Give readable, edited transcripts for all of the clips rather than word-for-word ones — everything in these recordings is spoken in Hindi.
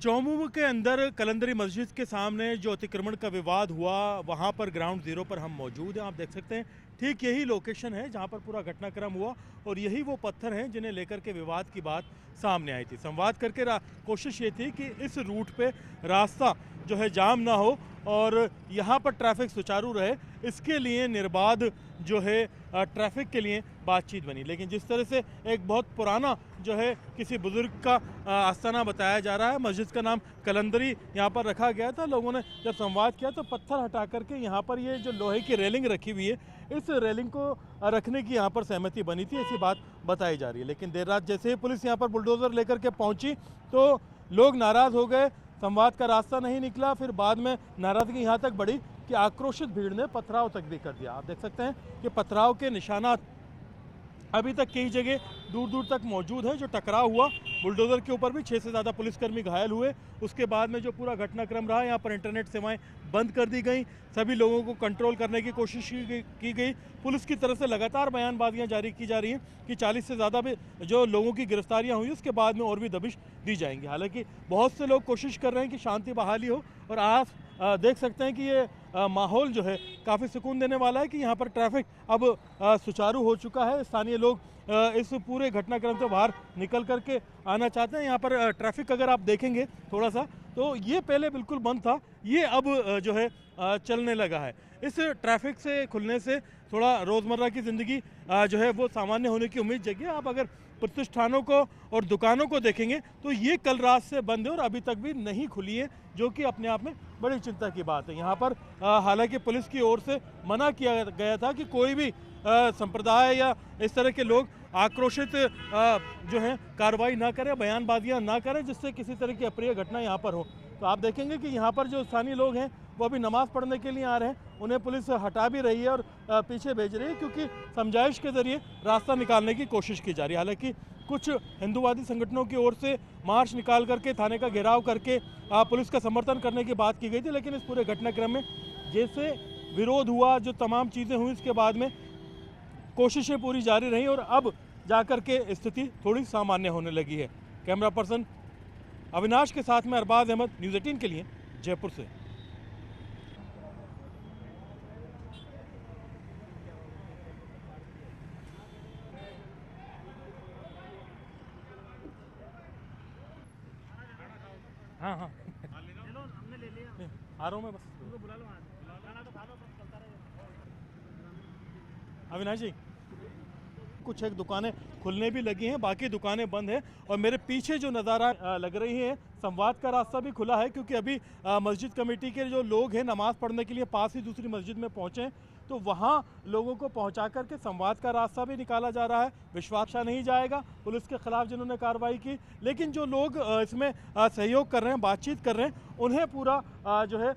चौमुमू के अंदर कलंदरी मस्जिद के सामने जो अतिक्रमण का विवाद हुआ, वहां पर ग्राउंड जीरो पर हम मौजूद हैं। आप देख सकते हैं ठीक यही लोकेशन है जहां पर पूरा घटनाक्रम हुआ और यही वो पत्थर हैं जिन्हें लेकर के विवाद की बात सामने आई थी। संवाद करके कोशिश ये थी कि इस रूट पे रास्ता जो है जाम ना हो और यहाँ पर ट्रैफिक सुचारू रहे, इसके लिए निर्बाध जो है ट्रैफिक के लिए बातचीत बनी। लेकिन जिस तरह से एक बहुत पुराना जो है किसी बुजुर्ग का आस्थाना बताया जा रहा है, मस्जिद का नाम कलंदरी यहाँ पर रखा गया था। लोगों ने जब संवाद किया तो पत्थर हटा करके यहाँ पर ये जो लोहे की रेलिंग रखी हुई है, इस रेलिंग को रखने की यहाँ पर सहमति बनी थी, ऐसी बात बताई जा रही है। लेकिन देर रात जैसे ही पुलिस यहाँ पर बुलडोजर लेकर के पहुंची तो लोग नाराज हो गए, संवाद का रास्ता नहीं निकला। फिर बाद में नाराजगी यहाँ तक बढ़ी कि आक्रोशित भीड़ ने पथराव तक भी कर दिया। आप देख सकते हैं कि पथराव के निशानात अभी तक कई जगह दूर दूर तक मौजूद है। जो टकराव हुआ बुलडोजर के ऊपर भी 6 से ज़्यादा पुलिसकर्मी घायल हुए। उसके बाद में जो पूरा घटनाक्रम रहा, यहाँ पर इंटरनेट सेवाएं बंद कर दी गई, सभी लोगों को कंट्रोल करने की कोशिश की गई। पुलिस की तरफ से लगातार बयानबाजियां जारी की जा रही हैं कि 40 से ज़्यादा भी जो लोगों की गिरफ्तारियां हुई, उसके बाद में और भी दबिश दी जाएंगी। हालांकि बहुत से लोग कोशिश कर रहे हैं कि शांति बहाली हो और आप देख सकते हैं कि ये माहौल जो है काफ़ी सुकून देने वाला है कि यहाँ पर ट्रैफिक अब सुचारू हो चुका है। स्थानीय लोग इस पूरे घटनाक्रम से बाहर निकल करके आना चाहते हैं। यहाँ पर ट्रैफिक अगर आप देखेंगे थोड़ा सा तो ये पहले बिल्कुल बंद था, ये अब जो है चलने लगा है। इस ट्रैफिक से खुलने से थोड़ा रोज़मर्रा की ज़िंदगी जो है वो सामान्य होने की उम्मीद जगी। आप अगर प्रतिष्ठानों को और दुकानों को देखेंगे तो ये कल रात से बंद है और अभी तक भी नहीं खुली है, जो कि अपने आप में बड़ी चिंता की बात है। यहाँ पर हालांकि पुलिस की ओर से मना किया गया था कि कोई भी संप्रदाय या इस तरह के लोग आक्रोशित जो है कार्रवाई ना करें, बयानबाजियां ना करें, जिससे किसी तरह की अप्रिय घटना यहाँ पर हो। तो आप देखेंगे कि यहाँ पर जो स्थानीय लोग हैं वो अभी नमाज़ पढ़ने के लिए आ रहे हैं, उन्हें पुलिस हटा भी रही है और पीछे भेज रही है, क्योंकि समझाइश के ज़रिए रास्ता निकालने की कोशिश की जा रही है। हालांकि कुछ हिंदूवादी संगठनों की ओर से मार्च निकाल करके थाने का घेराव करके पुलिस का समर्थन करने की बात की गई थी, लेकिन इस पूरे घटनाक्रम में जैसे विरोध हुआ, जो तमाम चीज़ें हुई, उसके बाद में कोशिशें पूरी जारी रहीं और अब जाकर के स्थिति थोड़ी सामान्य होने लगी है। कैमरा पर्सन अविनाश के साथ में अरबाज अहमद, न्यूज़ 18 के लिए जयपुर से। हाँ हाँ हमने ले लिया, आ रहा हूँ मैं, बस उनको बुला लो, खाना तो खा लो, सब चलता रहेगा। अविनाश जी, कुछ एक दुकानें खुलने भी लगी हैं, बाकी दुकानें बंद हैं और मेरे पीछे जो नज़ारा लग रही है, संवाद का रास्ता भी खुला है, क्योंकि अभी मस्जिद कमेटी के जो लोग हैं नमाज़ पढ़ने के लिए पास ही दूसरी मस्जिद में पहुंचे हैं, तो वहां लोगों को पहुंचा करके संवाद का रास्ता भी निकाला जा रहा है। विश्वास नहीं जाएगा पुलिस के खिलाफ जिन्होंने कार्रवाई की, लेकिन जो लोग इसमें सहयोग कर रहे हैं, बातचीत कर रहे हैं, उन्हें पूरा जो है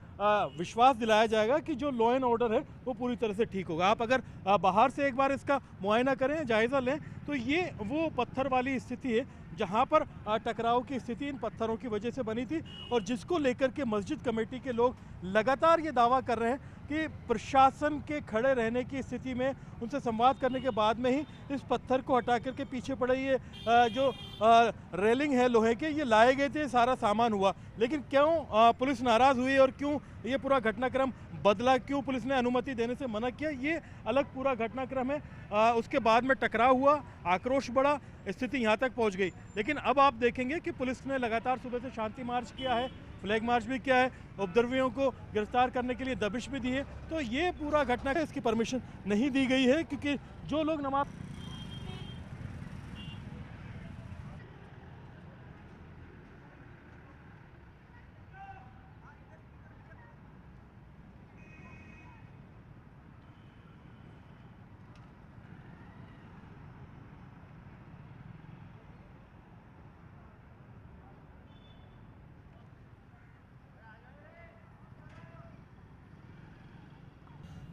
विश्वास दिलाया जाएगा कि जो लॉ एंड ऑर्डर है वो पूरी तरह से ठीक होगा। आप अगर बाहर से एक बार इसका मुआयना करें, जायज़ा लें, तो ये वो पत्थर वाली स्थिति है जहां पर टकराव की स्थिति इन पत्थरों की वजह से बनी थी और जिसको लेकर के मस्जिद कमेटी के लोग लगातार ये दावा कर रहे हैं कि प्रशासन के खड़े रहने की स्थिति में उनसे संवाद करने के बाद में ही इस पत्थर को हटा करके पीछे पड़े ये जो रेलिंग है लोहे के, ये लाए गए थे, सारा सामान हुआ। लेकिन क्यों पुलिस नाराज़ हुई और क्यों ये पूरा घटनाक्रम बदला, क्यों पुलिस ने अनुमति देने से मना किया, ये अलग पूरा घटनाक्रम है। उसके बाद में टकराव हुआ, आक्रोश बढ़ा, स्थिति यहाँ तक पहुँच गई। लेकिन अब आप देखेंगे कि पुलिस ने लगातार सुबह से शांति मार्च किया है, फ्लैग मार्च भी किया है, उपद्रवियों को गिरफ्तार करने के लिए दबिश भी दी है। तो ये पूरा घटना इसकी परमिशन नहीं दी गई है, क्योंकि जो लोग नमाज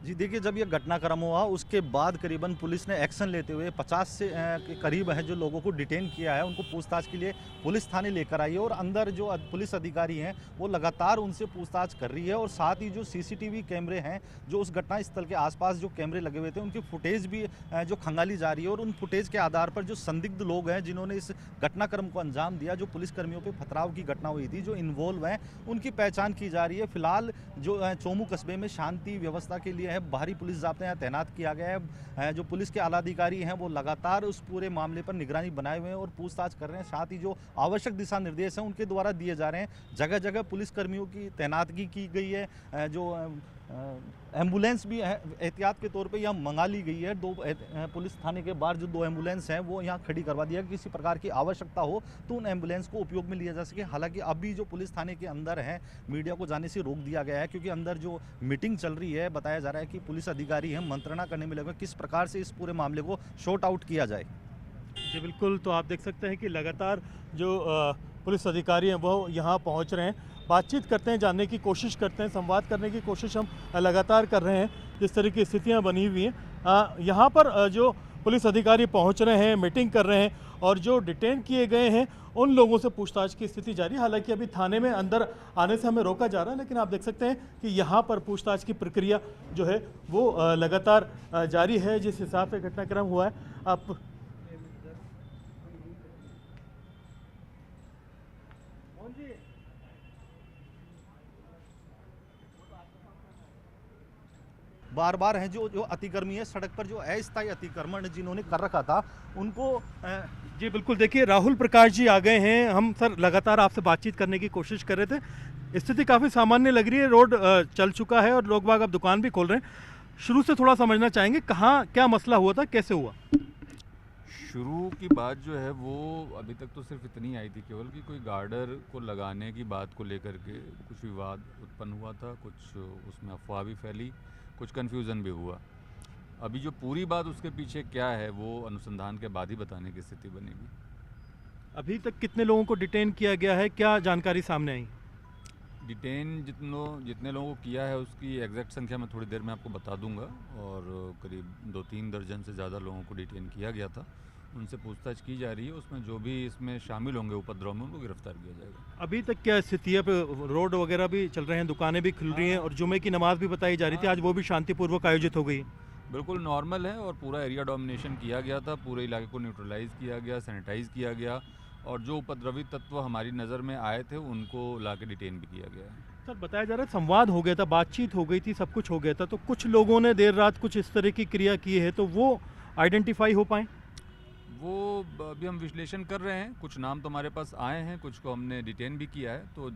जी देखिए, जब ये घटनाक्रम हुआ उसके बाद करीबन पुलिस ने एक्शन लेते हुए 50 से के करीब है जो लोगों को डिटेन किया है, उनको पूछताछ के लिए पुलिस थाने लेकर आई है और अंदर जो पुलिस अधिकारी हैं वो लगातार उनसे पूछताछ कर रही है। और साथ ही जो सीसीटीवी कैमरे हैं, जो उस घटना स्थल के आसपास जो कैमरे लगे हुए थे, उनकी फुटेज भी जो खंगाली जा रही है। और उन फुटेज के आधार पर जो संदिग्ध लोग हैं जिन्होंने इस घटनाक्रम को अंजाम दिया, जो पुलिसकर्मियों पर पथराव की घटना हुई थी, जो इन्वॉल्व हैं, उनकी पहचान की जा रही है। फिलहाल जो चोमू कस्बे में शांति व्यवस्था के लिए भारी पुलिस जाब्ता यहाँ तैनात किया गया है। जो पुलिस के आला अधिकारी हैं वो लगातार उस पूरे मामले पर निगरानी बनाए हुए हैं और पूछताछ कर रहे हैं। साथ ही जो आवश्यक दिशा निर्देश हैं उनके द्वारा दिए जा रहे हैं। जगह जगह पुलिसकर्मियों की तैनातगी की गई है। जो एम्बुलेंस भी एहतियात के तौर पे यहाँ मंगा ली गई है। दो पुलिस थाने के बाहर जो 2 एम्बुलेंस हैं वो यहाँ खड़ी करवा दिया। किसी प्रकार की आवश्यकता हो तो उन एम्बुलेंस को उपयोग में लिया जा सके। हालांकि अभी जो पुलिस थाने के अंदर है, मीडिया को जाने से रोक दिया गया है, क्योंकि अंदर जो मीटिंग चल रही है, बताया जा रहा है कि पुलिस अधिकारी हैं मंत्रणा करने में लगे किस प्रकार से इस पूरे मामले को शॉर्ट आउट किया जाए। जी बिल्कुल, तो आप देख सकते हैं कि लगातार जो पुलिस अधिकारी हैं वो यहाँ पहुँच रहे हैं, बातचीत करते हैं, जानने की कोशिश करते हैं, संवाद करने की कोशिश हम लगातार कर रहे हैं। जिस तरह की स्थितियाँ बनी हुई हैं, यहाँ पर जो पुलिस अधिकारी पहुँच रहे हैं, मीटिंग कर रहे हैं और जो डिटेन किए गए हैं उन लोगों से पूछताछ की स्थिति जारी है। हालांकि अभी थाने में अंदर आने से हमें रोका जा रहा है, लेकिन आप देख सकते हैं कि यहाँ पर पूछताछ की प्रक्रिया जो है वो लगातार जारी है। जिस हिसाब से घटनाक्रम हुआ है, आप बार बार हैं जो अतिक्रमी है सड़क पर, जो अस्थायी अतिक्रमण जिन्होंने कर रखा था उनको जी बिल्कुल, देखिए राहुल प्रकाश जी आ गए हैं। हम सर लगातार आपसे बातचीत करने की कोशिश कर रहे थे। स्थिति काफ़ी सामान्य लग रही है, रोड चल चुका है और लोग बाग अब दुकान भी खोल रहे हैं। शुरू से थोड़ा समझना चाहेंगे कहाँ क्या मसला हुआ था, कैसे हुआ? शुरू की बात जो है वो अभी तक तो सिर्फ इतनी आई थी केवल कि कोई गार्डर को लगाने की बात को लेकर के कुछ विवाद उत्पन्न हुआ था, कुछ उसमें अफवाह भी फैली, कुछ कन्फ्यूज़न भी हुआ। अभी जो पूरी बात उसके पीछे क्या है वो अनुसंधान के बाद ही बताने की स्थिति बनेगी। अभी तक कितने लोगों को डिटेन किया गया है, क्या जानकारी सामने आई? डिटेन जितने लोगों को किया है उसकी एग्जैक्ट संख्या मैं थोड़ी देर में आपको बता दूंगा। और करीब 2-3 दर्जन से ज़्यादा लोगों को डिटेन किया गया था, उनसे पूछताछ की जा रही है। उसमें जो भी इसमें शामिल होंगे उपद्रव में उनको गिरफ्तार किया जाएगा। अभी तक क्या स्थिति है? रोड वगैरह भी चल रहे हैं, दुकानें भी खुल रही हैं और जुमे की नमाज भी बताई जा रही थी, आज वो भी शांतिपूर्वक आयोजित हो गई। बिल्कुल नॉर्मल है और पूरा एरिया डोमिनेशन किया गया था, पूरे इलाके को न्यूट्रलाइज किया गया, सैनिटाइज किया गया और जो उपद्रवी तत्व हमारी नज़र में आए थे उनको लाके डिटेन भी किया गया है। सर बताया जा रहा है संवाद हो गया था, बातचीत हो गई थी, सब कुछ हो गया था, तो कुछ लोगों ने देर रात कुछ इस तरह की क्रिया की है, तो वो आइडेंटिफाई हो पाए? वो अभी हम विश्लेषण कर रहे हैं। कुछ नाम तो हमारे पास आए हैं, कुछ को हमने डिटेन भी किया है। तो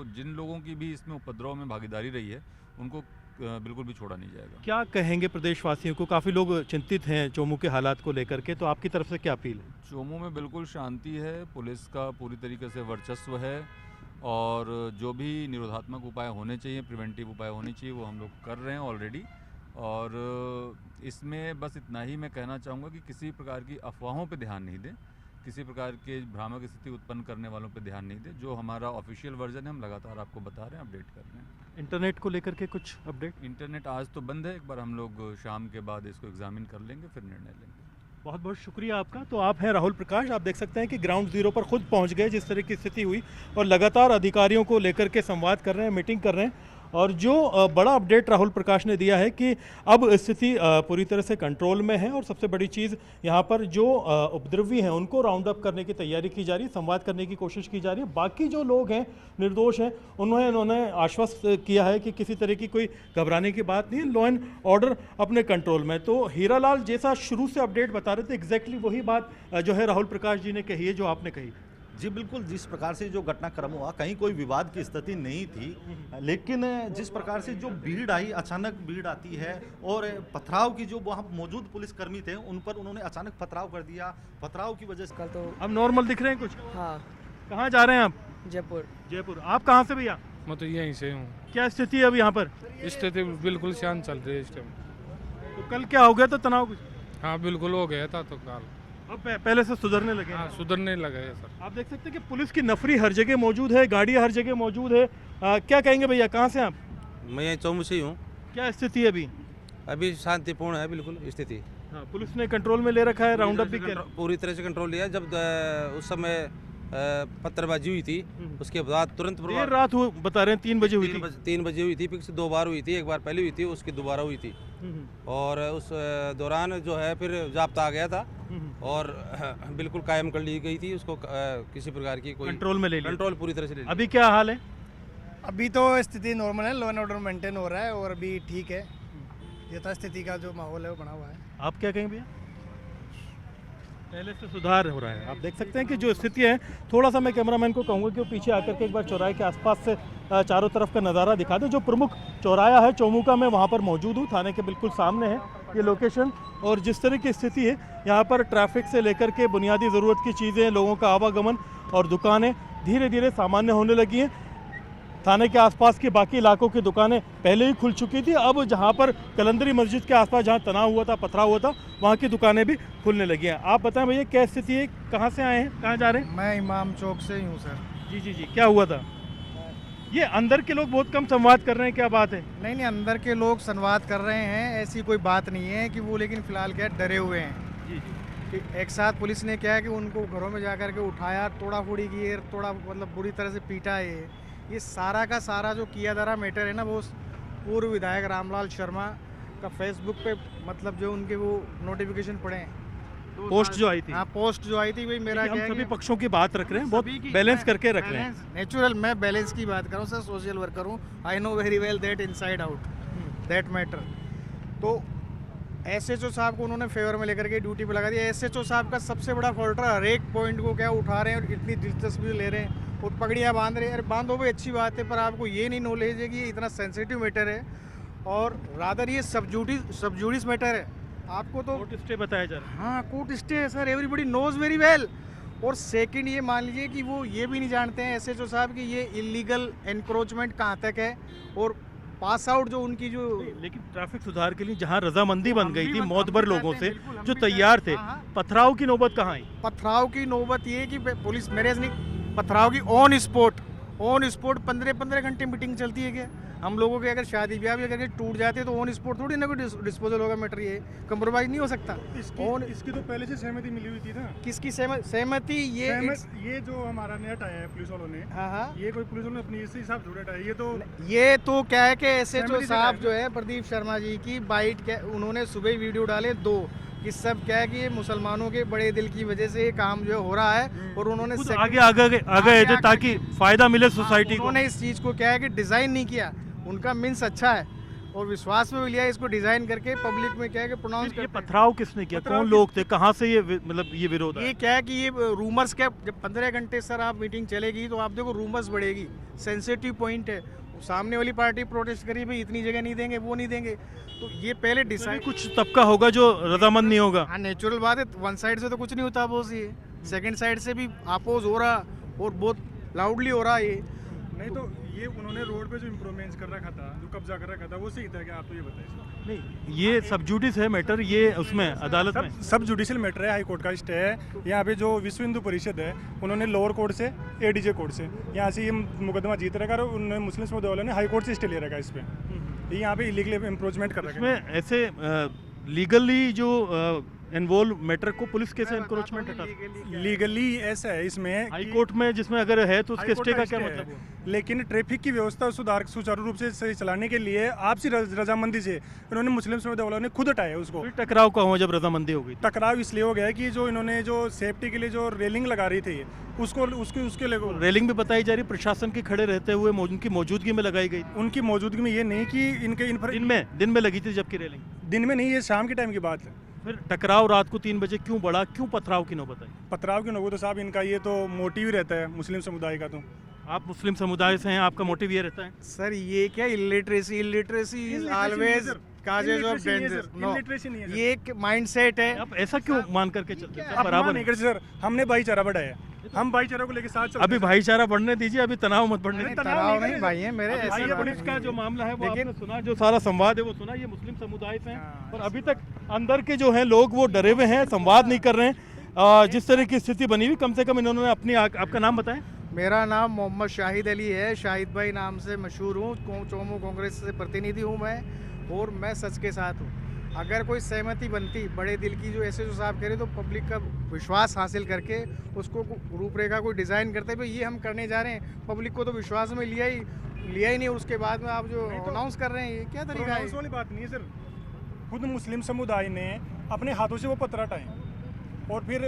जिन लोगों की भी इसमें उपद्रव में भागीदारी रही है उनको बिल्कुल भी छोड़ा नहीं जाएगा। क्या कहेंगे प्रदेशवासियों को? काफ़ी लोग चिंतित हैं चोमू के हालात को लेकर के, तो आपकी तरफ से क्या अपील है? चोमू में बिल्कुल शांति है, पुलिस का पूरी तरीके से वर्चस्व है और जो भी निरोधात्मक उपाय होने चाहिए, प्रिवेंटिव उपाय होने चाहिए, वो हम लोग कर रहे हैं ऑलरेडी। और इसमें बस इतना ही मैं कहना चाहूँगा कि किसी प्रकार की अफवाहों पे ध्यान नहीं दें, किसी प्रकार के भ्रामक स्थिति उत्पन्न करने वालों पे ध्यान नहीं दें। जो हमारा ऑफिशियल वर्जन है हम लगातार आपको बता रहे हैं, अपडेट कर रहे हैं। इंटरनेट को लेकर के कुछ अपडेट? इंटरनेट आज तो बंद है, एक बार हम लोग शाम के बाद इसको एग्जामिन कर लेंगे, फिर निर्णय लेंगे। बहुत बहुत शुक्रिया आपका। तो आप हैं राहुल प्रकाश, आप देख सकते हैं कि ग्राउंड जीरो पर खुद पहुंच गए जिस तरह की स्थिति हुई और लगातार अधिकारियों को लेकर के संवाद कर रहे हैं, मीटिंग कर रहे हैं। और जो बड़ा अपडेट राहुल प्रकाश ने दिया है कि अब स्थिति पूरी तरह से कंट्रोल में है और सबसे बड़ी चीज़ यहाँ पर जो उपद्रवी हैं उनको राउंड अप करने की तैयारी की जा रही है, संवाद करने की कोशिश की जा रही है। बाकी जो लोग हैं निर्दोष हैं उन्होंने आश्वस्त किया है कि किसी तरह की कोई घबराने की बात नहीं है, लॉ एंड ऑर्डर अपने कंट्रोल में। तो हीरालाल जैसा शुरू से अपडेट बता रहे थे, एग्जैक्टली वही बात जो है राहुल प्रकाश जी ने कही है, जो आपने कही। जी बिल्कुल, जिस प्रकार से जो घटनाक्रम हुआ कहीं कोई विवाद की स्थिति नहीं थी, लेकिन जिस प्रकार से जो भीड़ आई, अचानक भीड़ आती है और पथराव की जो वहाँ मौजूद पुलिसकर्मी थे उन पर उन्होंने अचानक पथराव कर दिया। पथराव की वजह से कल तो अब नॉर्मल दिख रहे हैं कुछ? हाँ। कहाँ जा रहे हैं आप? जयपुर। जयपुर। आप कहाँ से भैया? मैं तो यहीं से हूँ। क्या स्थिति है अब यहाँ पर? स्थिति बिल्कुल शांत चल रही है इस टाइम। तो कल क्या हो गया था, तनाव कुछ? हाँ बिल्कुल हो गया था, तो कल अब पहले से सुधरने लगे? हाँ सुधरने लगा है सर। आप देख सकते हैं कि पुलिस की नफरी हर जगह मौजूद है, गाड़ियाँ हर जगह मौजूद है। क्या कहेंगे भैया, कहाँ से आप? मैं यहीं चौमू से ही हूँ। क्या स्थिति है अभी? अभी शांतिपूर्ण है बिल्कुल स्थिति। हाँ, पुलिस ने कंट्रोल में ले रखा है, राउंड अप भी किया। पूरी तरह से कंट्रोल लिया। जब उस समय पत्थरबाजी हुई थी उसके बाद तुरंत देर रात हुई, बता रहे हैं 3 बजे हुई थी। 3 बजे हुई थी, फिर से 2 बार हुई थी, एक बार पहले हुई थी, उसकी दोबारा हुई थी। और उस दौरान जो है फिर जाब्ता आ गया था और बिल्कुल कायम कर ली गई थी उसको, किसी प्रकार की कोई कंट्रोल में ले लिया। कंट्रोल पूरी तरह से ले लिया। अभी क्या हाल है? अभी तो स्थिति नॉर्मल है, लॉ एंड ऑर्डर मेंटेन हो रहा है और अभी ठीक है। यथास्थिति का जो माहौल है वो बना हुआ है। आप क्या कहेंगे भैया? पहले से सुधार हो रहा है। आप देख सकते हैं कि जो स्थिति है, थोड़ा सा मैं कैमरामैन को कहूँगा कि वो पीछे आकर के एक बार चौराहे के आसपास से चारों तरफ का नज़ारा दिखा दे। जो प्रमुख चौराया है चौमुका में, वहाँ पर मौजूद हूँ, थाने के बिल्कुल सामने है ये लोकेशन। और जिस तरह की स्थिति है यहाँ पर, ट्रैफिक से लेकर के बुनियादी ज़रूरत की चीज़ें, लोगों का आवागमन और दुकानें धीरे धीरे सामान्य होने लगी हैं। थाने के आसपास के बाकी इलाकों की दुकानें पहले ही खुल चुकी थी। अब जहां पर कलंदरी मस्जिद के आसपास जहां तनाव हुआ था, पथराव हुआ था, वहां की दुकानें भी खुलने लगी हैं। आप बताएं भैया क्या स्थिति है, कहां से आए हैं, कहां जा रहे हैं? मैं इमाम चौक से ही हूँ सर। जी, क्या हुआ था? ये अंदर के लोग बहुत कम संवाद कर रहे हैं, क्या बात है? नहीं, अंदर के लोग संवाद कर रहे हैं, ऐसी कोई बात नहीं है कि वो, लेकिन फिलहाल क्या डरे हुए हैं। जी। एक साथ पुलिस ने क्या है कि उनको घरों में जा कर के उठाया, तोड़ा फोड़ी की, थोड़ा मतलब बुरी तरह से पीटा है। ये सारा का सारा जो किया जा रहा मैटर है ना, वो पूर्व विधायक रामलाल शर्मा का फेसबुक पे मतलब जो उनके वो नोटिफिकेशन पड़े हैं, पोस्ट जो आई थी। हाँ, पोस्ट जो आई थी, वही मेरा हम क्या है सभी कि पक्षों की बात रख रहे हैं, बहुत बैलेंस करके रख रहे हैं। नेचुरल, मैं बैलेंस की बात कर रहा हूँ सर, सोशल वर्कर हूँ। I know very well that inside out that matter. तो एसएचओ साहब को उन्होंने फेवर में लेकर के ड्यूटी पे लगा दिया। एसएचओ साहब का सबसे बड़ा फॉल्ट है, हर एक पॉइंट को क्या उठा रहे हैं और इतनी दिलचस्पी ले रहे हैं और पगड़ियाँ बांध रहे हैं। अरे बांधो भाई, अच्छी बात है, पर आपको ये नहीं नॉलेज है कि ये इतना सेंसिटिव मैटर है और रादर ये सबजूडिस मैटर है। आपको तो कोर्ट स्टे बताया जा रहा है। हाँ, कोर्ट स्टे है sir, everybody knows very well. और सेकंड ये मान लीजिए कि वो ये भी नहीं जानते हैं एसएचओ साहब कि ये इलीगल एनक्रोचमेंट कहाँ तक है और पास आउट जो उनकी जो। लेकिन ट्रैफिक सुधार के लिए जहाँ रजामंदी बन गई थी मोतबर लोगों से बिल्कुल, हम जो भी तैयार थे, हाँ, हाँ। पथराव की नौबत कहाँ आई? पथराव की नौबत ये कि पुलिस मेरे नहीं, पथराव की ऑन स्पॉट 15 घंटे मीटिंग चलती है क्या? हम लोगों के अगर शादी ब्याह भी अगर टूट जाते हैं तो ऑन स्पॉट थोड़ी ना कोई डिस्पोजल होगा मैटर, ये कंप्रोमाइज नहीं हो सकता। इसकी तो पहले से सहमति मिली हुई थी ना। किसकी सहमति? ये जो हमारा नेट आया है पुलिस वालों ने, हाँ, ये कोई पुलिस वालों ने अपनी इसी हिसाब से उठाया। ये तो क्या है कि एसएचओ सहमति से साहब लाया। जो है प्रदीप शर्मा जी की बाइट, क्या उन्होंने सुबह वीडियो डाले 2 कि सब क्या है कि ये मुसलमानों के बड़े दिल की वजह से ये काम जो हो रहा है और उन्होंने खुद second- आगे आ गए थे ताकि फायदा मिले सोसाइटी को। उन्होंने इस चीज़ को क्या है कि डिज़ाइन नहीं किया, उनका मीन्स अच्छा है और विश्वास में भी लिया इसको डिज़ाइन करके पब्लिक में क्या है कि प्रोनाउंस ये करते हैं। पथराव किसने किया? कौन लोग थे? कहाँ से ये मतलब ये विरोध आया? ये क्या है कि ये रूमर्स क्या, जब 15 घंटे सर आप मीटिंग चलेगी तो आप देखो रूमर्स बढ़ेगी, सेंसिटिव पॉइंट है। सामने वाली पार्टी प्रोटेस्ट करी भाई इतनी जगह नहीं देंगे, वो नहीं देंगे, तो ये पहले डिसाइड। कुछ तबका होगा जो रजामंद नहीं होगा। हाँ, नेचुरल बात है, वन साइड से तो कुछ नहीं होता अपोज, ये सेकंड साइड से भी अपोज हो रहा और बहुत लाउडली हो रहा है ये। नहीं तो ये उन्होंने रोड पे जो इम्प्रूवमेंट्स कर रखा था, जो कब्जा कर रखा था, वो सही था क्या? आप तो ये बताइए। नहीं, ये सब जुडिस है मैटर, ये उसमें अदालत में सब जुडिशियल मैटर है, हाई कोर्ट का स्टे है। यहाँ पे जो विश्व हिंदू परिषद है उन्होंने लोअर कोर्ट से, एडीजे कोर्ट से यहाँ से ये मुकदमा जीत रखा और उन्होंने मुस्लिम समुदाय वालों ने हाई कोर्ट से स्टे ले रखा है इस पे। ये यहाँ पे इलीगल इम्प्रोचमेंट कर रखा है। इसमें ऐसे लीगली जो इन्वॉल्व मैटर को पुलिस कैसे एनक्रोचमेंट हटा सकती है? लीगली ऐसा है इसमें हाई कोर्ट में जिसमें अगर है तो उसके हाई कोर्ट स्टे का स्टे क्या है। मतलब है? लेकिन ट्रैफिक की व्यवस्था सुचारू रूप से सही चलाने के लिए आपसी रजामंदी से इन्होंने मुस्लिम समुदाय वालों ने खुद हटाया उसको। फिर टकराव का हुआ जब रजामंदी हो गई? टकराव इसलिए हो गया कि जो इन्होंने जो सेफ्टी के लिए जो रेलिंग लगा रही थी उसके लिए रेलिंग भी बताई जा रही प्रशासन के खड़े रहते हुए उनकी मौजूदगी में लगाई गई। उनकी मौजूदगी में ये नहीं कि इनके इन पर दिन में लगी थी जबकि रेलिंग दिन में नहीं, ये शाम के टाइम की बात है। फिर टकराव रात को 3 बजे क्यों बढ़ा? क्यों पथराव की नौबत आई? पथराव के नौबत तो साहब इनका ये तो मोटिव ही रहता है मुस्लिम समुदाय का। तो आप मुस्लिम समुदाय से हैं, आपका मोटिव ये रहता है? सर ये क्या illiteracy is always causes of danger. No, ये एक माइंडसेट है। आप ऐसा क्यों मान करके चलते हैं? आप बराबर मान है। नहीं करते सर, हमने भाईचारा बढ़ाया, हम भाईचारा को लेके साथ चलते अभी हैं। भाईचारा बढ़ने दीजिए, अभी तनाव मत बढ़ने दीजिए। तनाव नहीं भाई है मेरे, अभी ऐसी भाई बात पुलिस का नहीं जो है। मामला है वो लेकिन- आपने सुना, जो सारा संवाद है वो सुना, ये मुस्लिम समुदाय से हैं हाँ, और अभी तक अंदर के जो हैं लोग वो डरे हुए हैं, संवाद नहीं कर रहे हैं। जिस तरह की स्थिति बनी हुई, कम से कम इन्होंने अपनी आपका नाम बताएं। मेरा नाम मोहम्मद शाहिद अली है, शाहिद भाई नाम से मशहूर हूँ, चोमू कांग्रेस से प्रतिनिधि हूँ मैं। और मैं सच के साथ हूँ। अगर कोई सहमति बनती बड़े दिल की, जो ऐसे जो साहब कह रहे, तो पब्लिक का विश्वास हासिल करके उसको रूपरेखा कोई डिज़ाइन करते भाई ये हम करने जा रहे हैं, पब्लिक को तो विश्वास में लिया ही नहीं, उसके बाद में आप जो अनाउंस कर रहे हैं ये क्या तरीका है? वाली बात नहीं है सर, खुद मुस्लिम समुदाय ने अपने हाथों से वो पत्थर हटाए और फिर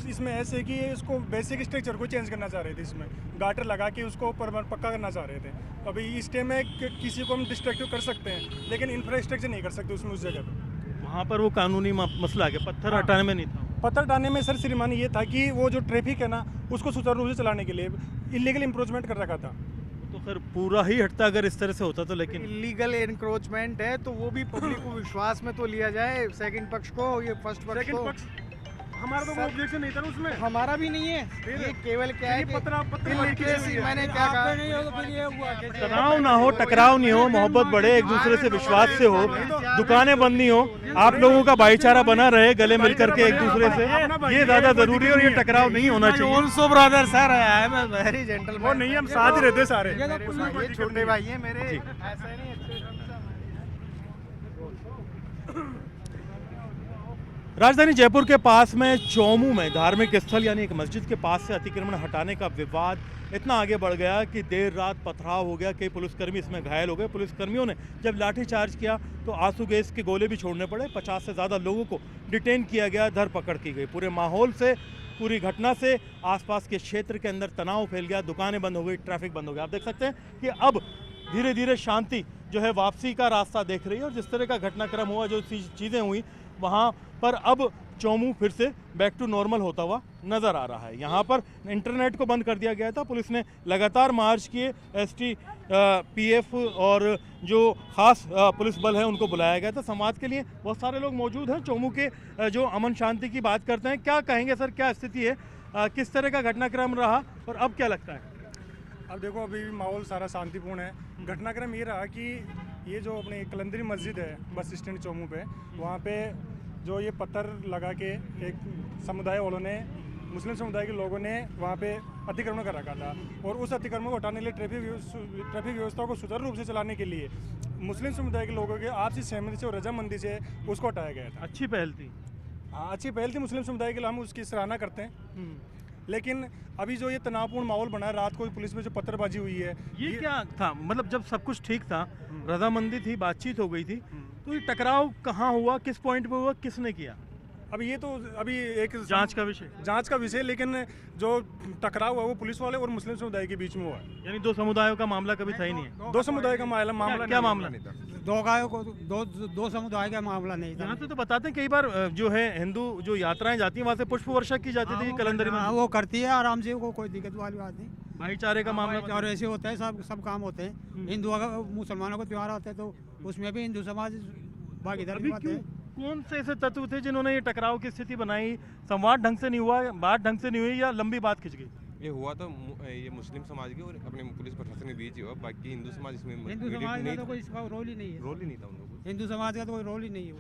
इसमें ऐसे कि इसको बेसिक स्ट्रक्चर को चेंज करना चाह रहे थे, इसमें गाटर लगा के उसको पक्का करना चाह रहे थे। अभी इस टाइम में किसी को हम डिस्ट्रक्टिव कर सकते हैं लेकिन इंफ्रास्ट्रक्चर नहीं कर सकते उसमें, उस जगह पर। वहाँ पर वो कानूनी मसला है कि पत्थर हटाने में नहीं था। पत्थर हटाने में सर श्रीमान ये था कि वो जो ट्रैफिक है ना उसको सुचारू रूप से चलाने के लिए इलीगल इंक्रोचमेंट कर रखा था। तो फिर पूरा ही हटता अगर इस तरह से होता तो, लेकिन इलीगल एनक्रोचमेंट है तो वो भी पब्लिक को विश्वास में तो लिया जाए, सेकंड पक्ष को, ये फर्स्ट पक्ष को। हमारा तो ऑब्जेक्शन नहीं था ना उसमें, हमारा भी नहीं है, ये केवल क्या है कि मैंने क्या कहा, तनाव ना हो, टकराव नहीं हो, मोहब्बत बढ़े, एक दूसरे से विश्वास से हो, दुकानें बंद नहीं हो, आप लोगों का भाईचारा बना रहे, गले मिल करके एक दूसरे से, ये ज्यादा जरूरी है और ये टकराव नहीं होना चाहिए। Also brother sir, I am a very gentleman. वो नहीं, हम साथ ही रहते सारे, ये छोटे भाई हैं मेरे, ऐसा नहीं। राजधानी जयपुर के पास में चौमू में धार्मिक स्थल यानी एक मस्जिद के पास से अतिक्रमण हटाने का विवाद इतना आगे बढ़ गया कि देर रात पथराव हो गया, कई पुलिसकर्मी इसमें घायल हो गए। पुलिसकर्मियों ने जब लाठीचार्ज किया तो आंसू गैस के गोले भी छोड़ने पड़े, 50 से ज़्यादा लोगों को डिटेन किया गया, धरपकड़ की गई। पूरे माहौल से, पूरी घटना से आसपास के क्षेत्र के अंदर तनाव फैल गया, दुकानें बंद हो गई, ट्रैफिक बंद हो गया। आप देख सकते हैं कि अब धीरे धीरे शांति जो है वापसी का रास्ता देख रही है और जिस तरह का घटनाक्रम हुआ, जो चीज़ें हुई वहाँ पर अब चौमू फिर से बैक टू नॉर्मल होता हुआ नज़र आ रहा है। यहाँ पर इंटरनेट को बंद कर दिया गया था, पुलिस ने लगातार मार्च किए, STPF और जो ख़ास पुलिस बल है उनको बुलाया गया था। संवाद के लिए बहुत सारे लोग मौजूद हैं। चौमू के जो अमन शांति की बात करते हैं, क्या कहेंगे सर, क्या स्थिति है, किस तरह का घटनाक्रम रहा और अब क्या लगता है? अब देखो अभी माहौल सारा शांतिपूर्ण है। घटनाक्रम ये रहा कि ये जो अपनी कलंदरी मस्जिद है बस स्टैंड चौमू पे, वहाँ पे जो ये पत्थर लगा के एक समुदाय वालों ने, मुस्लिम समुदाय के लोगों ने वहाँ पे अतिक्रमण कर रखा था और उस अतिक्रमण को हटाने के लिए ट्रैफिक व्यवस्था को सुचारू रूप से चलाने के लिए मुस्लिम समुदाय के लोगों के आपसी सहमति से और रजामंदी से उसको हटाया गया था। अच्छी पहल थी। हाँ, अच्छी पहल थी मुस्लिम समुदाय के लिए, हम उसकी सराहना करते हैं। लेकिन अभी जो ये तनावपूर्ण माहौल बना है, रात को पुलिस में जो पत्थरबाजी हुई है, ये क्या था? मतलब जब सब कुछ ठीक था, रजामंदी थी, बातचीत हो गई थी, तो ये टकराव कहाँ हुआ, किस पॉइंट पे हुआ, किसने किया? अब ये तो अभी एक जांच का विषय, लेकिन जो टकराव हुआ वो पुलिस वाले और मुस्लिम समुदाय के बीच में हुआ है। यानी दो समुदायों का मामला कभी था ही नहीं है। दो समुदाय का मामला क्या मामला नहीं था? दो समुदाय का मामला नहीं था। यहाँ से तो बताते हैं कई बार जो है हिंदू जो यात्राएं जाती हैं वहाँ से पुष्प वर्षा की जाती थी कलंदरी में। वो करती है आराम से, कोई दिक्कत वाली बात नहीं। भाईचारे का मामला और ऐसे होता है, सब काम होते हैं। हिंदू मुसलमानों को त्यौहार होते हैं तो उसमें भी हिंदू समाज भागीदारी निभाते हैं। कौन से ऐसे तत्व थे जिन्होंने ये टकराव की स्थिति बनाई? संवाद ढंग से नहीं हुआ, बात ढंग से नहीं हुई, या लंबी बात खिंच गई? ये हुआ तो ये मुस्लिम समाज के और अपने पुलिस प्रशासन के बीच ही हुआ, बाकी हिंदू समाज इसमें हिंदू समाज का तो कोई इसका रोल ही नहीं है। रोल ही नहीं था उन लोगों को। हिंदू समाज का तो कोई रोल ही नहीं है।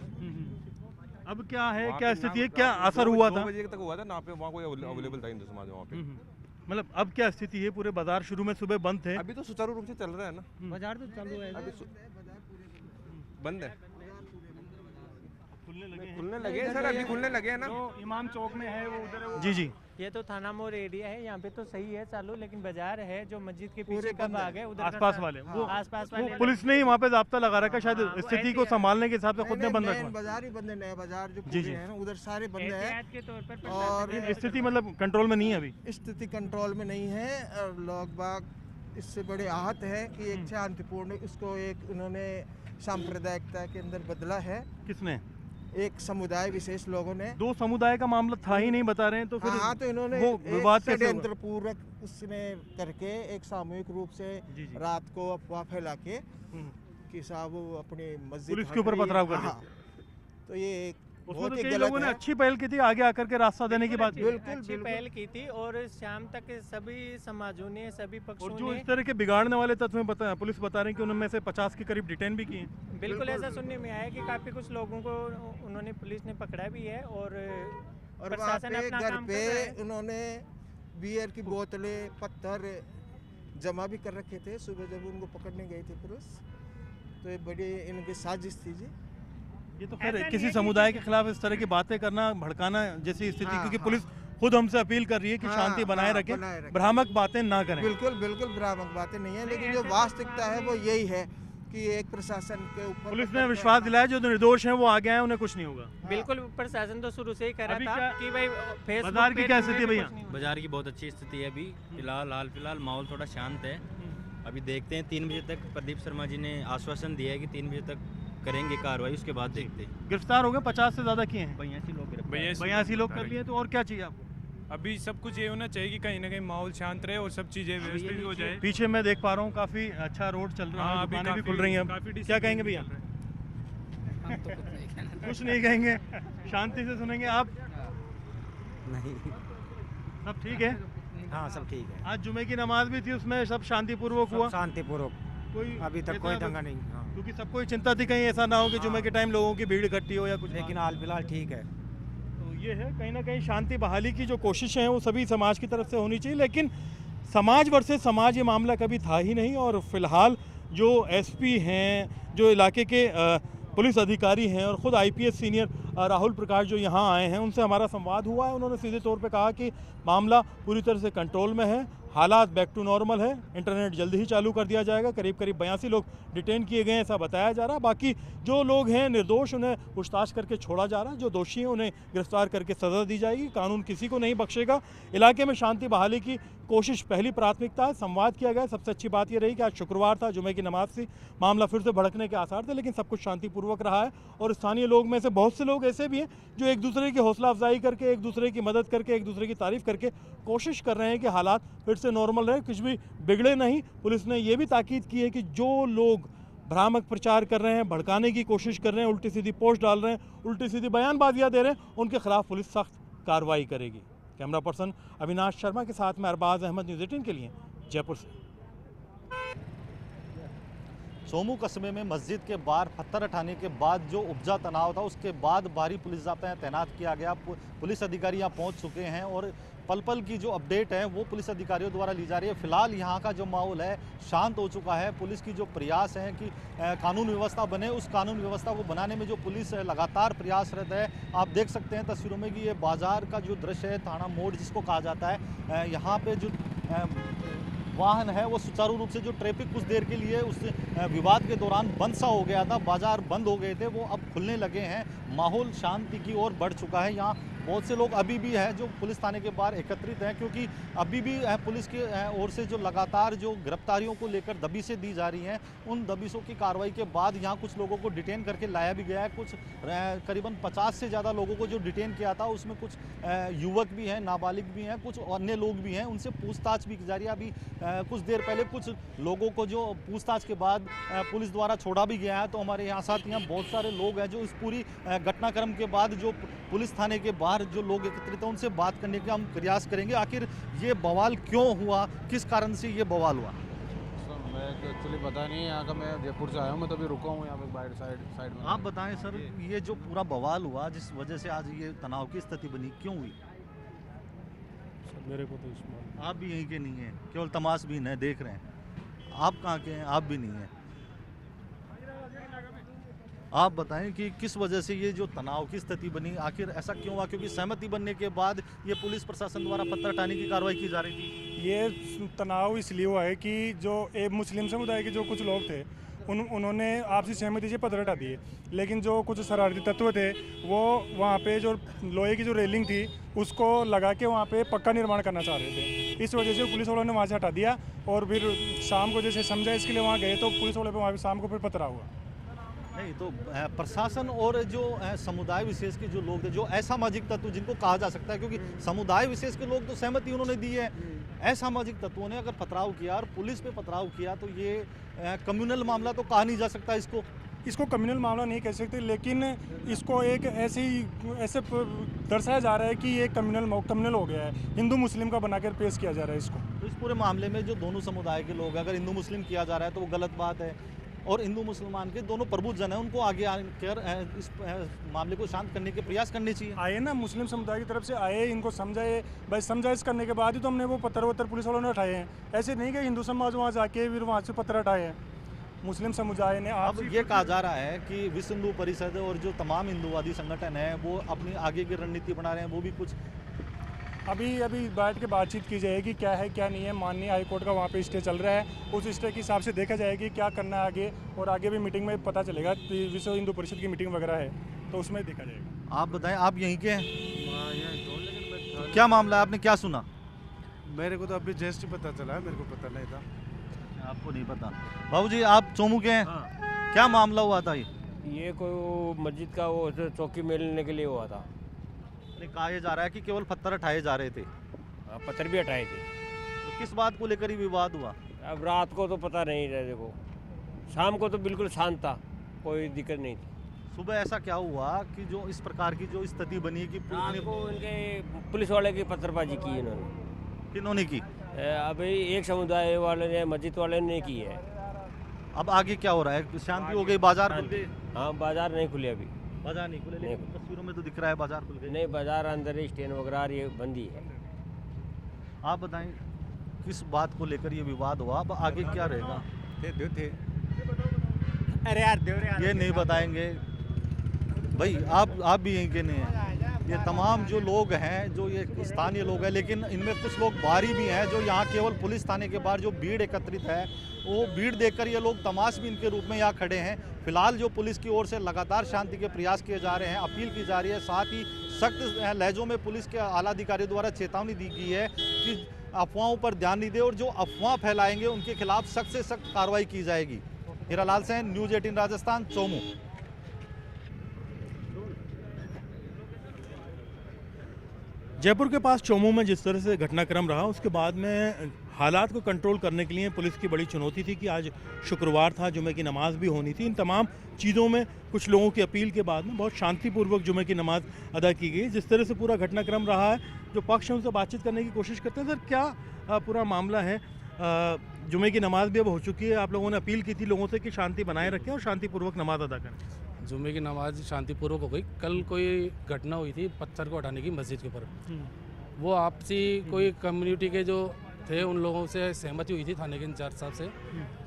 अब क्या है, क्या स्थिति है, क्या असर हुआ था? 2 बजे तक हुआ था ना, पे वहाँ कोई अवेलेबल था हिंदू समाज वहाँ पे। मतलब अब क्या स्थिति है? पूरे बाजार शुरू में सुबह बंद थे, अभी तो सुचारू रूप से चल रहा है ना, बाजार तो चालू है, अभी बंद है, खुलने लगे सर, अभी खुलने लगे हैं ना। इमाम चौक में है वो उधर। जी ये तो थाना मोड़ एरिया है, यहाँ पे तो सही है चालू, लेकिन बाजार है जो मस्जिद के पीछे का भाग है उधर आसपास वाले, वो आसपास वाले पुलिस ने ही वहाँ पे जाब्ता लगा रखा, शायद स्थिति को संभालने के हिसाब से खुद ने बंद रखा। बाजार ही बंद है, नया बाजार जो पूरे हैं ना उधर सारे बंद है एहतियात के तौर पर और स्थिति मतलब कंट्रोल में नहीं है अभी। स्थिति कंट्रोल में नहीं है और लोग बाग इससे बड़े आहत है कि एक शांतिपूर्ण इसको एक उन्होंने सांप्रदायिकता के अंदर बदला है। किसने? एक समुदाय विशेष लोगों ने। दो समुदाय का मामला था ही नहीं बता रहे हैं तो फिर हाँ, तो इन्होंने वो विवाद कैसे हुआ? षड्यंत्र पूर्वक उसने करके एक सामूहिक रूप से रात को अफवाह फैला के कि साहब वो अपने मस्जिद पुलिस के ऊपर पथराव कर दिया। तो ये एक उसमें तो कई लोगों ने अच्छी पहल की थी, आगे आकर के रास्ता देने की बात। बिल्कुल अच्छी पहल की थी और शाम तक सभी समाजों ने, सभी पक्षों जो ने इस तरह के बिगाड़ने वाले तत्व पुलिस बता रहे हैं कि उनमें से 50 के करीब डिटेन भी किए। बिल्कुल ऐसा सुनने में आया कि काफी कुछ लोगों को उन्होंने, पुलिस ने पकड़ा भी है और प्रशासन अपना घर काम पे कर रहा है। उन्होंने बियर की बोतलें, पत्थर जमा भी कर रखे थे। सुबह जब उनको पकड़ने गए थे पुलिस तो ये बड़ी इनकी साजिश थी जी। ये तो खैर किसी समुदाय के खिलाफ इस तरह की बातें करना, भड़काना जैसी स्थिति, क्योंकि पुलिस खुद हमसे अपील कर रही है कि शांति बनाए रखें, भ्रामक बातें ना करें। बिल्कुल बिल्कुल भ्रामक बातें नहीं है, लेकिन जो वास्तविकता है वो यही है कि एक प्रशासन के ऊपर पुलिस ने विश्वास दिलाया जो निर्दोष हैं वो आगे आए, उन्हें कुछ नहीं होगा। बिल्कुल, प्रशासन तो शुरू से ही कर रहा था कि भाई फेसबुक बाजार की क्या स्थिति है भैया? बाजार की बहुत अच्छी स्थिति है अभी फिलहाल माहौल थोड़ा शांत है। अभी देखते हैं 3 बजे तक प्रदीप शर्मा जी ने आश्वासन दिया है कि 3 बजे तक करेंगे कार्रवाई, उसके बाद देखते हैं। गिरफ्तार हो गए, 50 से ज़्यादा किए हैं, 82 लोग कर लिए। तो और क्या चाहिए आपको? अभी सब कुछ ये होना चाहिए कि कहीं ना कहीं माहौल शांत रहे और सब चीज़ें व्यवस्थित हो जाए। पीछे मैं देख पा रहा हूँ काफ़ी अच्छा रोड चल रहा है, दुकानें भी खुल रही हैं। क्या कहेंगे भैया? कुछ नहीं कहेंगे, शांति से सुनेंगे। आप नहीं, सब ठीक है? हाँ सब ठीक है। आज जुमे की नमाज भी थी, उसमें सब शांतिपूर्वक हुआ? शांतिपूर्वक, कोई अभी तक कोई दंगा नहीं। हाँ। क्योंकि सबको चिंता थी कहीं ऐसा ना हो कि जुमे के टाइम लोगों की भीड़ इकट्ठी हो या कुछ, लेकिन हाल फिलहाल ठीक है। तो ये है कहीं ना कहीं शांति बहाली की जो कोशिशें हैं वो सभी समाज की तरफ से होनी चाहिए, लेकिन समाज वर्सेस समाज ये मामला कभी था ही नहीं। और फिलहाल जो एसपी हैं, जो इलाके के पुलिस अधिकारी हैं और ख़ुद आईपीएस सीनियर राहुल प्रकाश जो यहाँ आए हैं, उनसे हमारा संवाद हुआ है। उन्होंने सीधे तौर पे कहा कि मामला पूरी तरह से कंट्रोल में है, हालात बैक टू नॉर्मल है, इंटरनेट जल्दी ही चालू कर दिया जाएगा। करीब 82 लोग डिटेन किए गए हैं ऐसा बताया जा रहा है। बाकी जो लोग हैं निर्दोष, उन्हें पूछताछ करके छोड़ा जा रहा है। जो दोषी हैं उन्हें गिरफ्तार करके सज़ा दी जाएगी। कानून किसी को नहीं बख्शेगा। इलाके में शांति बहाली की कोशिश पहली प्राथमिकता है। संवाद किया गया। सबसे अच्छी बात यह रही कि आज शुक्रवार था, जुमे की नमाज थी, मामला फिर से भड़कने के आसार थे, लेकिन सब कुछ शांतिपूर्वक रहा है। और स्थानीय लोग में से बहुत से लोग ऐसे भी हैं जो एक दूसरे की हौसला अफजाई करके, एक दूसरे की मदद करके, एक दूसरे की तारीफ करके कोशिश कर रहे हैं कि हालात फिर से नॉर्मल रहे, कुछ भी बिगड़े नहीं। पुलिस ने यह भी ताकीद की है कि जो लोग भ्रामक प्रचार कर रहे हैं, भड़काने की कोशिश कर रहे हैं, उल्टी सीधी पोस्ट डाल रहे हैं, उल्टी सीधी बयानबाजियां दे रहे हैं, उनके खिलाफ पुलिस सख्त कार्रवाई करेगी। कैमरा पर्सन अविनाश शर्मा के साथ में अरबाज अहमद, न्यूज़ 18 के लिए जयपुर से। सोमू कस्बे में मस्जिद के बाहर पत्थर हटाने के बाद जो उपजा तनाव था, उसके बाद भारी पुलिस जाब्ता तैनात किया गया। पुलिस अधिकारी यहाँ पहुँच चुके हैं और पल पल की जो अपडेट है वो पुलिस अधिकारियों द्वारा ली जा रही है। फिलहाल यहाँ का जो माहौल है शांत हो चुका है। पुलिस की जो प्रयास है कि कानून व्यवस्था बने, उस कानून व्यवस्था को बनाने में जो पुलिस लगातार प्रयासरत है। आप देख सकते हैं तस्वीरों में कि ये बाजार का जो दृश्य है, थाना मोड़ जिसको कहा जाता है, यहाँ पे जो वाहन है वो सुचारू रूप से, जो ट्रैफिक कुछ देर के लिए उस विवाद के दौरान बंद सा हो गया था, बाजार बंद हो गए थे, वो अब खुलने लगे हैं। माहौल शांति की ओर बढ़ चुका है। यहाँ बहुत से लोग अभी भी हैं जो पुलिस थाने के बाहर एकत्रित हैं, क्योंकि अभी भी पुलिस की ओर से जो लगातार जो गिरफ्तारियों को लेकर दबिशें दी जा रही हैं, उन दबिशों की कार्रवाई के बाद यहाँ कुछ लोगों को डिटेन करके लाया भी गया है। कुछ करीबन 50 से ज़्यादा लोगों को जो डिटेन किया था, उसमें कुछ युवक भी हैं, नाबालिग भी हैं, कुछ अन्य लोग भी हैं, उनसे पूछताछ भी की जा रही है। अभी कुछ देर पहले कुछ लोगों को जो पूछताछ के बाद पुलिस द्वारा छोड़ा भी गया है। तो हमारे यहाँ साथ यहाँ बहुत सारे लोग हैं जो इस पूरी घटनाक्रम के बाद जो पुलिस थाने के बाहर जो लोग एकत्रित हैं उनसे बात करने का हम प्रयास करेंगे। आखिर ये बवाल क्यों हुआ, किस कारण से ये बवाल हुआ? सर मैं तो एक्चुअली पता नहीं है, यहाँ का मैं जयपुर से आया हूँ, मैं तो अभी रुका हूँ यहाँ पे बाहर साइड में। आप बताएं सर, ये जो पूरा बवाल हुआ जिस वजह से आज ये तनाव की स्थिति बनी, क्यों हुई? मेरे को तो इसमें आप भी यहीं के नहीं हैं, केवल तमाशबीन है, देख रहे हैं। आप कहाँ के हैं? आप भी नहीं हैं। आप बताएं कि किस वजह से ये जो तनाव की स्थिति बनी, आखिर ऐसा क्यों हुआ? क्योंकि सहमति बनने के बाद ये पुलिस प्रशासन द्वारा पत्थर हटाने की कार्रवाई की जा रही थी। ये तनाव इसलिए हुआ है कि जो एक मुस्लिम समुदाय के जो कुछ लोग थे उन्होंने आपसी सहमति से पत्थर हटा दिए, लेकिन जो कुछ शरारती तत्व थे वो वहाँ पे जो लोहे की जो रेलिंग थी उसको लगा के वहाँ पे पक्का निर्माण करना चाह रहे थे। इस वजह से पुलिस वालों ने वहाँ से हटा दिया और फिर शाम को जैसे समझा इसके लिए वहाँ गए तो पुलिस वालों पे वहाँ पे शाम को फिर पथरा हुआ। नहीं तो प्रशासन और जो समुदाय विशेष के जो लोग थे, जो असामाजिक तत्व जिनको कहा जा सकता है, क्योंकि समुदाय विशेष के लोग तो सहमति उन्होंने दी है, असामाजिक तत्वों ने अगर पथराव किया और पुलिस पे पथराव किया तो ये कम्युनल मामला तो कहा नहीं जा सकता। इसको कम्युनल मामला नहीं कह सकते, लेकिन इसको एक ऐसे दर्शाया जा रहा है कि ये कम्युनल हो गया है, हिंदू मुस्लिम का बनाकर पेश किया जा रहा है इसको। तो इस पूरे मामले में जो दोनों समुदाय के लोग, अगर हिंदू मुस्लिम किया जा रहा है तो वो गलत बात है, और हिंदू मुसलमान के दोनों प्रबुद्ध जन हैं, उनको आगे आकर इस मामले को शांत करने के प्रयास करने चाहिए। आए ना मुस्लिम समुदाय की तरफ से आए, इनको समझाए, भाई समझाइश करने के बाद ही तो हमने वो पत्थर पुलिस वालों ने उठाए हैं। ऐसे नहीं कि हिंदू समाज वहाँ जाके फिर वहाँ से पत्थर हटाए हैं। मुस्लिम समुदाय ने अब ये कहा जा रहा है कि विश्व हिंदू परिषद और जो तमाम हिंदूवादी संगठन है वो अपनी आगे की रणनीति बना रहे हैं, वो भी कुछ अभी बैठ के बातचीत की जाएगी क्या है क्या नहीं है। माननीय हाईकोर्ट का वहाँ पे स्टे चल रहा है, उस स्टे के हिसाब से देखा जाएगी क्या करना है आगे, और आगे भी मीटिंग में पता चलेगा। विश्व हिंदू परिषद की मीटिंग वगैरह है तो उसमें देखा जाएगा। आप बताएं, आप यहीं के हैं? क्या मामला है, आपने क्या सुना? मेरे को तो अभी जस्ट पता चला है, मेरे को पता नहीं था। आपको नहीं पता? बाबू जी आप चोमू के हैं? क्या मामला हुआ था? ये कोई मस्जिद का वो चौकी मिलने के लिए हुआ था। कहा जा रहा है कि केवल पत्थर हटाए जा रहे थे। पत्थर भी हटाए थे। तो किस बात को लेकर ही विवाद हुआ? अब रात को तो पता नहीं रहा, देखो शाम को तो बिल्कुल शांत था, कोई दिक्कत नहीं थी। सुबह ऐसा क्या हुआ कि जो इस प्रकार की जो स्थिति बनी कि उनके पुलिस वाले की पत्थरबाजी की इन्होंने। किन्होंने की? अभी एक समुदाय वाले ने, मस्जिद वाले ने की है। अब आगे क्या हो रहा है? शांति हो गई, बाजार खुल गए? हाँ बाजार नहीं खुले अभी। बाजार नहीं खुले, लेकिन तस्वीरों में तो दिख रहा है बाजार खुल गए। नहीं, बाजार अंदर ही स्टैंड वगैरह ये बंदी है। आप बताएं किस बात को लेकर ये विवाद हुआ, अब आगे क्या रहेगा? अरे यार ये नहीं बताएंगे भाई, आप भी यहीं के नहीं हैं। ये तमाम जो लोग हैं, जो ये स्थानीय लोग हैं, लेकिन इनमें कुछ लोग बाहरी भी हैं जो यहाँ केवल पुलिस थाने के बाहर जो भीड़ एकत्रित है, वो भीड़ देखकर ये लोग तमाशबीन के रूप में यहाँ खड़े हैं। फिलहाल जो पुलिस की ओर से लगातार शांति के प्रयास किए जा रहे हैं, अपील की जा रही है, साथ ही सख्त लहजों में पुलिस के आला अधिकारियों द्वारा चेतावनी दी गई है कि अफवाहों पर ध्यान नहीं दे और जो अफवाह फैलाएंगे उनके खिलाफ सख्त से सख्त कार्रवाई की जाएगी। हीरालाल सेन, न्यूज़ 18 राजस्थान, चोमू। जयपुर के पास चोमू में जिस तरह से घटनाक्रम रहा, उसके बाद में हालात को कंट्रोल करने के लिए पुलिस की बड़ी चुनौती थी कि आज शुक्रवार था, जुमे की नमाज भी होनी थी। इन तमाम चीज़ों में कुछ लोगों की अपील के बाद में बहुत शांतिपूर्वक जुमे की नमाज अदा की गई। जिस तरह से पूरा घटनाक्रम रहा है, जो पक्ष है उनसे बातचीत करने की कोशिश करते हैं। सर क्या पूरा मामला है? जुमे की नमाज भी अब हो चुकी है, आप लोगों ने अपील की थी लोगों से कि शांति बनाए रखें और शांतिपूर्वक नमाज अदा करें। जुमे की नमाज शांतिपूर्वक हो गई। कल कोई घटना हुई थी पत्थर को हटाने की मस्जिद के ऊपर, वो आपसी कोई कम्युनिटी के जो थे उन लोगों से सहमति हुई थी थाने के इंचार्ज साहब से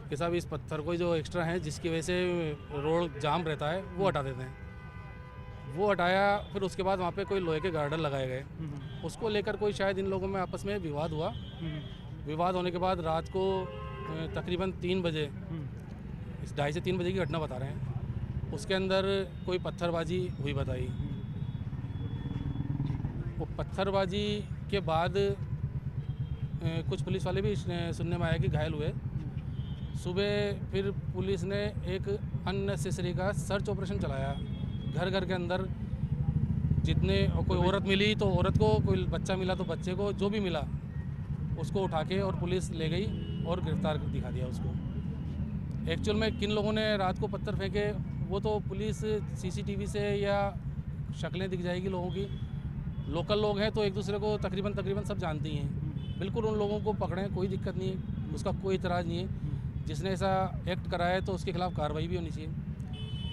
कि साहब इस पत्थर को जो एक्स्ट्रा है जिसकी वजह से रोड जाम रहता है वो हटा देते हैं। वो हटाया, फिर उसके बाद वहाँ पे कोई लोहे के गार्डर लगाए गए। उसको लेकर कोई शायद इन लोगों में आपस में विवाद हुआ। विवाद होने के बाद रात को तकरीबन 3 बजे, 2:30 से 3 बजे की घटना बता रहे हैं, उसके अंदर कोई पत्थरबाजी हुई बताई। वो पत्थरबाजी के बाद कुछ पुलिस वाले भी सुनने में आया कि घायल हुए। सुबह फिर पुलिस ने एक अननेसेसरी का सर्च ऑपरेशन चलाया। घर घर के अंदर जितने, कोई औरत मिली तो औरत को, कोई बच्चा मिला तो बच्चे को, जो भी मिला उसको उठा के और पुलिस ले गई और गिरफ्तार दिखा दिया उसको। एक्चुअल में किन लोगों ने रात को पत्थर फेंके वो तो पुलिस सीसीटीवी से या शक्लें दिख जाएगी लोगों की। लोकल लोग हैं तो एक दूसरे को तकरीबन सब जानती हैं। बिल्कुल उन लोगों को पकड़ें, कोई दिक्कत नहीं है, उसका कोई इतराज़ नहीं है। जिसने ऐसा एक्ट कराया है तो उसके खिलाफ कार्रवाई भी होनी चाहिए।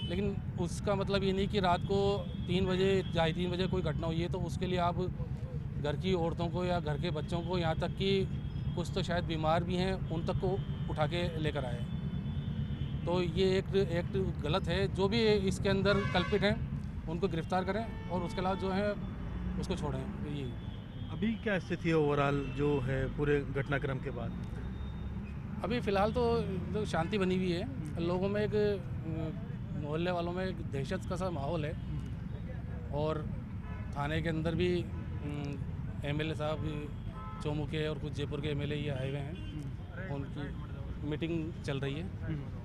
लेकिन उसका मतलब ये नहीं कि रात को 3 बजे, 2:30-3 बजे कोई घटना हुई है तो उसके लिए आप घर की औरतों को या घर के बच्चों को, यहाँ तक कि कुछ तो शायद बीमार भी हैं, उन तक को उठा के लेकर आए। तो ये एक्ट गलत है। जो भी इसके अंदर कल्पित हैं उनको गिरफ्तार करें और उसके अलावा जो है उसको छोड़ें। ये अभी क्या स्थिति है ओवरऑल जो है पूरे घटनाक्रम के बाद? अभी फ़िलहाल तो शांति बनी हुई है। लोगों में एक, मोहल्ले वालों में एक दहशत का सा माहौल है। और थाने के अंदर भी एमएलए साहब चोमू के और कुछ जयपुर के एमएलए ये आए हुए हैं, उनकी मीटिंग चल रही है।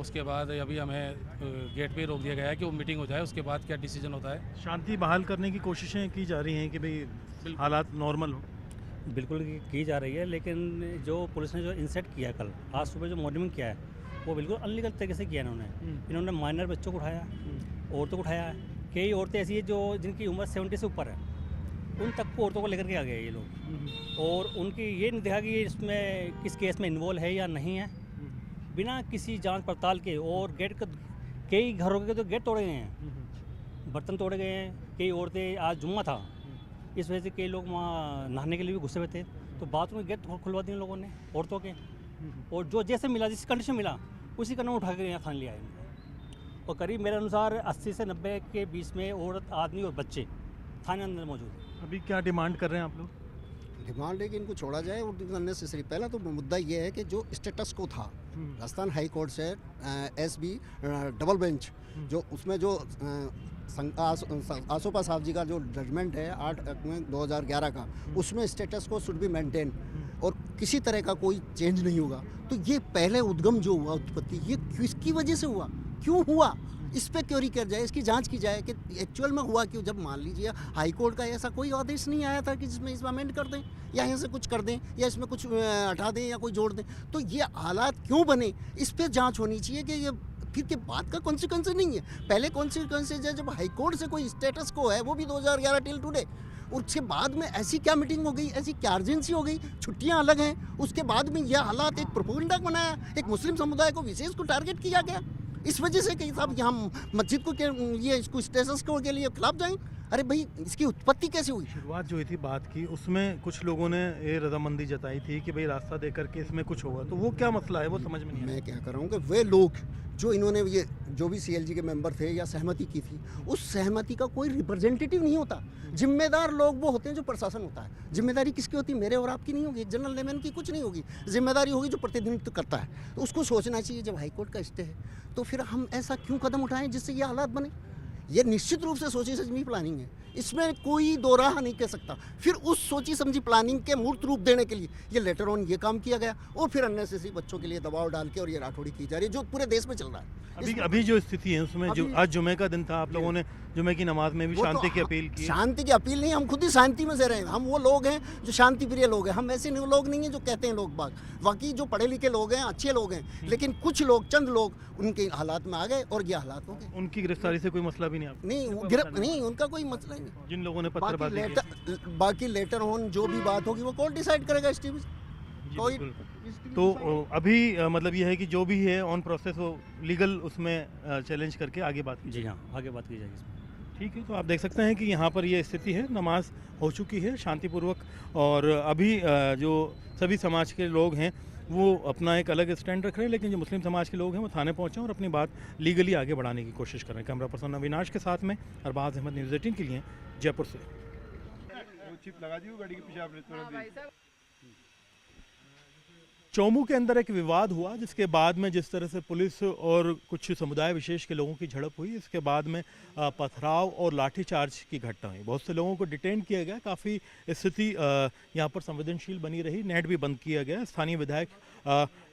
उसके बाद अभी हमें गेट पे रोक दिया गया है कि वो मीटिंग हो जाए, उसके बाद क्या डिसीजन होता है। शांति बहाल करने की कोशिशें की जा रही हैं कि भाई हालात नॉर्मल हो। बिल्कुल की जा रही है, लेकिन जो पुलिस ने जो इंसेट किया कल, आज सुबह जो मॉर्निंग किया है, वो बिल्कुल अनलीगल तरीके से किया इन्होंने माइनर बच्चों को उठाया, औरतों को उठाया। कई औरतें ऐसी है जो जिनकी उम्र 70 से ऊपर है, उन तक को औरतों को लेकर के आ गए ये लोग। और उनकी ये नहीं देखा कि इसमें किस केस में इन्वॉल्व है या नहीं है, बिना किसी जांच पड़ताल के। और गेट का, कई घरों के तो गेट तोड़े गए हैं, बर्तन तोड़े गए हैं। कई औरतें, आज जुम्मा था, इस वजह से कई लोग वहाँ नहाने के लिए भी घुसे हुए थे, तो बाथरूम के गेट खुलवा दिए लोगों ने औरतों के। और जो जैसे मिला, जिस कंडीशन मिला उसी कंडीशन उठा कर यहाँ थाने ले आए उनको। और करीब मेरे अनुसार 80 से 90 के बीच में औरत, आदमी और बच्चे थाने अंदर मौजूद हैं। अभी क्या डिमांड कर रहे हैं आप लोग? डिमांड है कि इनको छोड़ा जाए और अननेसेसरी। पहला तो मुद्दा ये है कि जो स्टेटस को था राजस्थान हाई कोर्ट से एसबी डबल बेंच, जो उसमें जो आसोपा साहब जी का जो जजमेंट है 8 में 2011 का, उसमें स्टेटस को शुड बी मेंटेन और किसी तरह का कोई चेंज नहीं होगा। तो ये पहले उद्गम जो हुआ, उत्पत्ति, ये किसकी वजह से हुआ, क्यों हुआ, इस पर क्वेरी कर जाए, इसकी जांच की जाए कि एक्चुअल में हुआ क्यों। जब मान लीजिए हाई कोर्ट का ऐसा कोई आदेश नहीं आया था कि जिसमें इसमें अमेंड कर दें या यहाँ से कुछ कर दें या इसमें कुछ हटा दें या कोई जोड़ दें, तो ये हालात क्यों बने, इस पर जांच होनी चाहिए कि ये फिर के बाद का कॉन्सिक्वेंस नहीं है। पहले कॉन्सिक्वेंस है जब हाई कोर्ट से कोई स्टेटस को है, वो भी 2011 टिल टुडे, उसके बाद में ऐसी क्या मीटिंग हो गई, ऐसी क्या अर्जेंसी हो गई, छुट्टियां अलग हैं, उसके बाद में यह हालात एक प्रोपोगंडा बनाया, एक मुस्लिम समुदाय को विशेष को टारगेट किया गया इस वजह से कि साहब यहाँ मस्जिद को ये इसको स्टेटस को के लिए खिलाफ जाएं। अरे भाई, इसकी उत्पत्ति कैसे हुई? शुरुआत जो हुई थी बात की, उसमें कुछ लोगों ने ये रजामंदी जताई थी कि भाई रास्ता दे करके इसमें कुछ होगा, तो वो क्या मसला है, वो समझ में नहीं। मैं क्या कर रहा हूँ कि वे लोग जो इन्होंने ये जो भी सीएलजी के मेंबर थे या सहमति की थी, उस सहमति का कोई रिप्रेजेंटेटिव नहीं होता। जिम्मेदार लोग वो होते हैं जो प्रशासन होता है। जिम्मेदारी किसकी होती है? मेरे और आपकी नहीं होगी, जनरल लेमन की कुछ नहीं होगी। जिम्मेदारी होगी जो प्रतिनिधित्व करता है। तो उसको सोचना चाहिए, जब हाईकोर्ट का स्टे है तो फिर हम ऐसा क्यों कदम उठाएं जिससे ये हालात बने। ये निश्चित रूप से सोची समझी प्लानिंग है, इसमें कोई दो राह नहीं कह सकता। फिर उस सोची समझी प्लानिंग के मूर्त रूप देने के लिए ये लेटर ऑन ये काम किया गया और फिर अननेसेसरी बच्चों के लिए दबाव डाल के और ये राठौड़ी की जा रही है, जो पूरे देश में चल रहा है। अभी जो स्थिति है उसमें जो आज जुमे का दिन था, आप लोगों ने जुमे की नमाज में भी शांति की अपील की। शांति की अपील नहीं, हम खुद ही शांति में से रहे हैं। हम वो लोग हैं जो शांति प्रिय लोग हैं। हम ऐसे लोग नहीं हैं जो कहते हैं लोग बाग, बाकी जो पढ़े लिखे लोग हैं, अच्छे लोग हैं, लेकिन कुछ लोग, चंद लोग उनके हालात में आ गए और ये हालात हो गए। उनकी गिरफ्तारी से कोई मसला भी नहीं आपको? नहीं, उनका कोई मसला नहीं। जिन लोगों ने पत्थरबाजी, बाकी लेटर ऑन जो भी बात होगी वो कोर्ट डिसाइड करेगा। कोई तो अभी मतलब यह है कि जो भी है ऑन प्रोसेस वो लीगल उसमें चैलेंज करके आगे बात की। जी हाँ, आगे बात की जाएगी इसमें। ठीक है, तो आप देख सकते हैं कि यहाँ पर ये स्थिति है, नमाज हो चुकी है शांतिपूर्वक और अभी जो सभी समाज के लोग हैं वो अपना एक अलग स्टैंड रख रहे हैं, लेकिन जो मुस्लिम समाज के लोग हैं वो थाने पहुँचे और अपनी बात लीगली आगे बढ़ाने की कोशिश कर रहे हैं। कैमरा पर्सन अविनाश के साथ में अरबाज अहमद, न्यूज़ 18 के लिए जयपुर से। चिप लगा दी गाड़ी के पीछे आपने। चौमू के अंदर एक विवाद हुआ जिसके बाद में जिस तरह से पुलिस और कुछ समुदाय विशेष के लोगों की झड़प हुई, इसके बाद में पथराव और लाठीचार्ज की घटना हुई। बहुत से लोगों को डिटेन किया गया। काफ़ी स्थिति यहाँ पर संवेदनशील बनी रही। नेट भी बंद किया गया। स्थानीय विधायक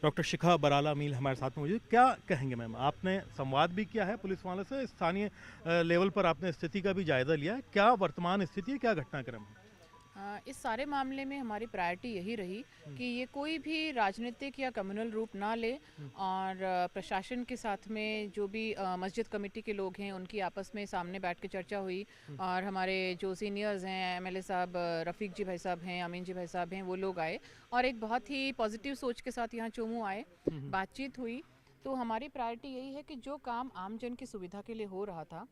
डॉक्टर शिखा बराला मील हमारे साथ में मौजूद। क्या कहेंगे मैम, आपने संवाद भी किया है पुलिस वालों से, स्थानीय लेवल पर आपने स्थिति का भी जायजा लिया है, क्या वर्तमान स्थिति है, क्या घटनाक्रम है? इस सारे मामले में हमारी प्रायोरिटी यही रही कि ये कोई भी राजनीतिक या कम्युनल रूप ना ले और प्रशासन के साथ में जो भी मस्जिद कमेटी के लोग हैं उनकी आपस में सामने बैठ के चर्चा हुई और हमारे जो सीनियर्स हैं, एमएलए साहब रफ़ीक जी भाई साहब हैं, अमीन जी भाई साहब हैं, वो लोग आए और एक बहुत ही पॉजिटिव सोच के साथ यहाँ चोमू आए, बातचीत हुई। तो हमारी प्रायोरिटी यही है कि जो काम आम जन की सुविधा के लिए हो रहा था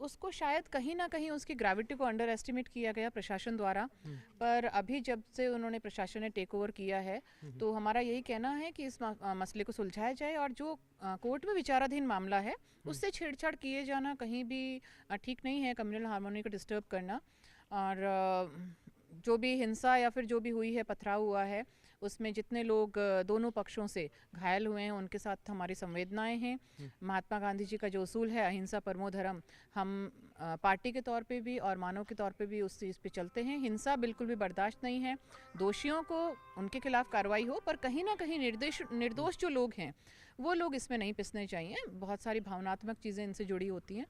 उसको शायद कहीं ना कहीं उसकी ग्रेविटी को अंडर एस्टिमेट किया गया प्रशासन द्वारा, पर अभी जब से उन्होंने प्रशासन ने टेक ओवर किया है तो हमारा यही कहना है कि इस मसले को सुलझाया जाए और जो कोर्ट में विचाराधीन मामला है उससे छेड़छाड़ किए जाना कहीं भी ठीक नहीं है, कम्युनल हार्मोनी को डिस्टर्ब करना। और जो भी हिंसा या फिर जो भी हुई है, पथराव हुआ है, उसमें जितने लोग दोनों पक्षों से घायल हुए हैं उनके साथ हमारी संवेदनाएं हैं। महात्मा गांधी जी का जो उसूल है अहिंसा परमो धर्म, हम पार्टी के तौर पे भी और मानव के तौर पे भी उस चीज़ पे चलते हैं। हिंसा बिल्कुल भी बर्दाश्त नहीं है। दोषियों को उनके खिलाफ कार्रवाई हो, पर कहीं ना कहीं निर्दोष जो लोग हैं वो लोग इसमें नहीं पिसने चाहिए। बहुत सारी भावनात्मक चीज़ें इनसे जुड़ी होती हैं।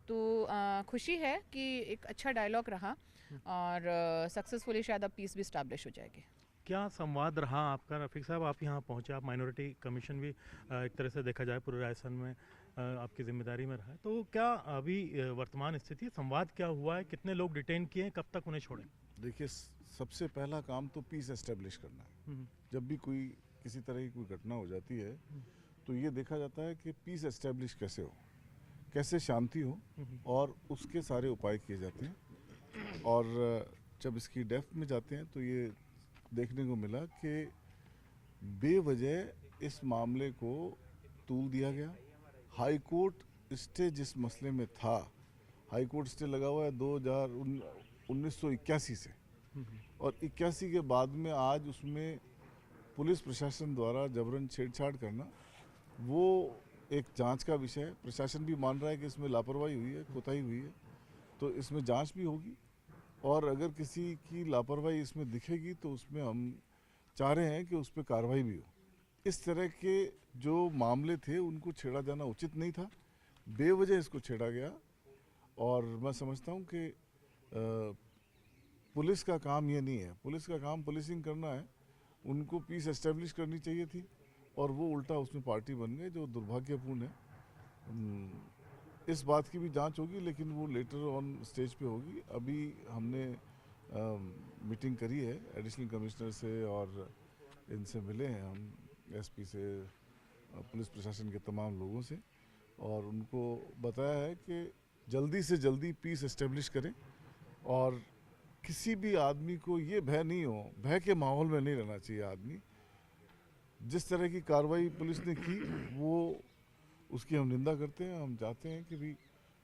तो खुशी है कि एक अच्छा डायलॉग रहा और सक्सेसफुली शायद अब पीस भी स्टैब्लिश हो जाएगी। क्या संवाद रहा आपका? रफ़ीक साहब, आप यहाँ पहुँचे, आप माइनॉरिटी कमीशन भी एक तरह से देखा जाए पूरे राजस्थान में आपकी जिम्मेदारी में रहा है, तो क्या अभी वर्तमान स्थिति, संवाद क्या हुआ है, कितने लोग डिटेन किए हैं, कब तक उन्हें छोड़ें? देखिए, सबसे पहला काम तो पीस एस्टेब्लिश करना है। जब भी कोई किसी तरह की कोई घटना हो जाती है तो ये देखा जाता है कि पीस एस्टेब्लिश कैसे हो, कैसे शांति हो, और उसके सारे उपाय किए जाते हैं। और जब इसकी डेप्थ में जाते हैं तो ये देखने को मिला कि बेवजह इस मामले को तूल दिया गया। हाई कोर्ट स्टे जिस मसले में था, हाई कोर्ट स्टे लगा हुआ है 1981 से, और 81 के बाद में आज उसमें पुलिस प्रशासन द्वारा जबरन छेड़छाड़ करना, वो एक जांच का विषय है। प्रशासन भी मान रहा है कि इसमें लापरवाही हुई है, कोताही हुई है, तो इसमें जांच भी होगी, और अगर किसी की लापरवाही इसमें दिखेगी तो उसमें हम चाह रहे हैं कि उस पर कार्रवाई भी हो। इस तरह के जो मामले थे उनको छेड़ा जाना उचित नहीं था, बेवजह इसको छेड़ा गया। और मैं समझता हूँ कि पुलिस का काम ये नहीं है, पुलिस का काम पुलिसिंग करना है, उनको पीस एस्टेब्लिश करनी चाहिए थी, और वो उल्टा उसमें पार्टी बन गए, जो दुर्भाग्यपूर्ण है। इस बात की भी जांच होगी, लेकिन वो लेटर ऑन स्टेज पे होगी। अभी हमने मीटिंग करी है एडिशनल कमिश्नर से, और इनसे मिले हैं हम, एसपी से, पुलिस प्रशासन के तमाम लोगों से, और उनको बताया है कि जल्दी से जल्दी पीस एस्टेब्लिश करें, और किसी भी आदमी को ये भय नहीं हो, भय के माहौल में नहीं रहना चाहिए आदमी। जिस तरह की कार्रवाई पुलिस ने की वो उसकी हम निंदा करते हैं। हम चाहते हैं कि भी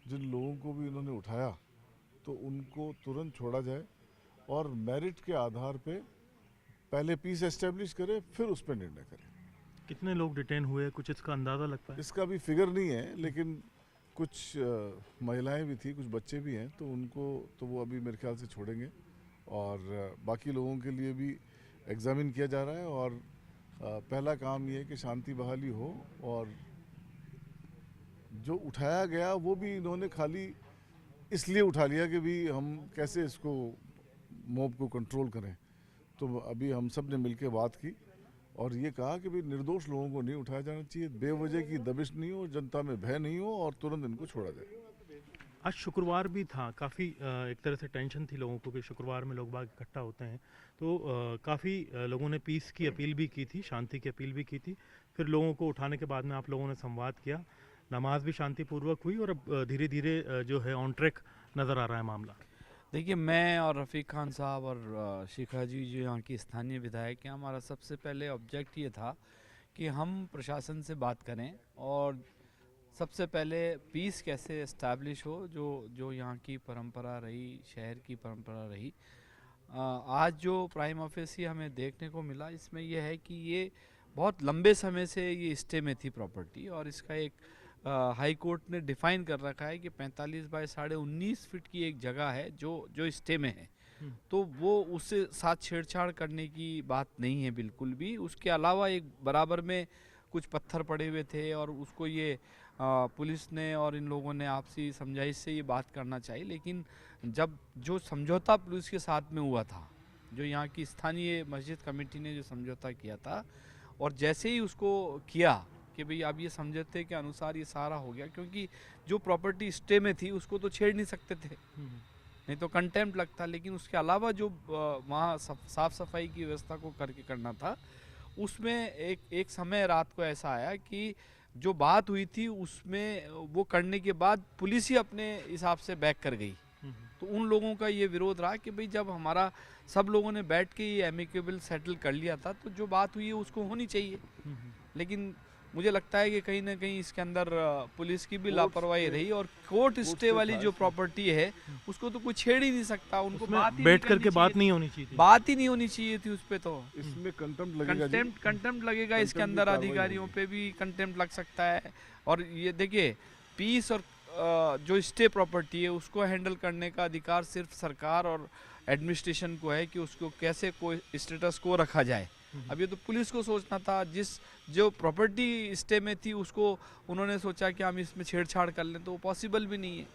जिन लोगों को भी इन्होंने उठाया तो उनको तुरंत छोड़ा जाए, और मेरिट के आधार पे पहले पीस एस्टेब्लिश करें, फिर उस पर निर्णय करें। कितने लोग डिटेन हुए, कुछ इसका अंदाज़ा लगता है? इसका भी फिगर नहीं है, लेकिन कुछ महिलाएं भी थी, कुछ बच्चे भी हैं, तो उनको तो वो अभी मेरे ख्याल से छोड़ेंगे, और बाकी लोगों के लिए भी एग्जामिन किया जा रहा है। और पहला काम ये है कि शांति बहाली हो, और जो उठाया गया वो भी इन्होंने खाली इसलिए उठा लिया कि भी हम कैसे इसको मॉब को कंट्रोल करें। तो अभी हम सब ने मिलकर बात की और ये कहा कि भी निर्दोष लोगों को नहीं उठाया जाना चाहिए, बेवजह की दबिश नहीं हो, जनता में भय नहीं हो, और तुरंत इनको छोड़ा जाए। आज शुक्रवार भी था, काफ़ी एक तरह से टेंशन थी लोगों को कि शुक्रवार में लोग बाग इकट्ठा होते हैं, तो काफ़ी लोगों ने पीस की अपील भी की थी, शांति की अपील भी की थी। फिर लोगों को उठाने के बाद में आप लोगों ने संवाद किया, नमाज भी शांतिपूर्वक हुई, और अब धीरे धीरे जो है ऑन ट्रैक नज़र आ रहा है मामला। देखिए, मैं और रफ़ीक खान साहब और शिखा जी जो यहाँ की स्थानीय विधायक हैं, हमारा सबसे पहले ऑब्जेक्ट ये था कि हम प्रशासन से बात करें और सबसे पहले पीस कैसे इस्टेब्लिश हो, जो यहाँ की परंपरा रही, शहर की परंपरा रही। आज जो प्राइम ऑफिस हमें देखने को मिला, इसमें यह है कि ये बहुत लंबे समय से ये स्टे में थी प्रॉपर्टी, और इसका एक हाई कोर्ट ने डिफ़ाइन कर रखा है कि 45 बाय 19.5 फीट की एक जगह है जो स्टे में है, तो वो उससे साथ छेड़छाड़ करने की बात नहीं है बिल्कुल भी। उसके अलावा एक बराबर में कुछ पत्थर पड़े हुए थे, और उसको ये पुलिस ने और इन लोगों ने आपसी समझाइश से ये बात करना चाहिए, लेकिन जब जो समझौता पुलिस के साथ में हुआ था, जो यहाँ की स्थानीय मस्जिद कमेटी ने जो समझौता किया था, और जैसे ही उसको किया कि भाई अब ये समझौते के अनुसार ये सारा हो गया, क्योंकि जो प्रॉपर्टी स्टे में थी उसको तो छेड़ नहीं सकते थे, नहीं तो कंटेम्प्ट लगता, लेकिन उसके अलावा जो वहाँ साफ सफाई की व्यवस्था को करके करना था, उसमें एक समय रात को ऐसा आया कि जो बात हुई थी उसमें वो करने के बाद पुलिस ही अपने हिसाब से बैक कर गई। तो उन लोगों का ये विरोध रहा कि भाई जब हमारा सब लोगों ने बैठ के ये एमिकेबल सेटल कर लिया था, तो जो बात हुई है उसको होनी चाहिए। लेकिन मुझे लगता है कि कहीं ना कहीं इसके अंदर पुलिस की भी लापरवाही रही, और कोर्ट स्टे वाली जो प्रॉपर्टी है उसको तो कोई छेड़ ही नहीं सकता, उनको बैठ करके बात नहीं होनी चाहिए थी, बात ही नहीं होनी चाहिए थी उस पे। तो इसमें कंटेम्प्ट लगेगा, इसके अंदर अधिकारियों पे भी कंटेम्प्ट लग सकता है। और ये देखिए, पीस और जो स्टे प्रॉपर्टी है उसको हैंडल करने का अधिकार सिर्फ सरकार और एडमिनिस्ट्रेशन को है कि उसको कैसे कोई स्टेटस को रखा जाए। अब ये तो पुलिस को सोचना था, जो प्रॉपर्टी स्टे में थी उसको उन्होंने सोचा कि हम इसमें छेड़छाड़ कर लें, तो वो पॉसिबल भी नहीं है।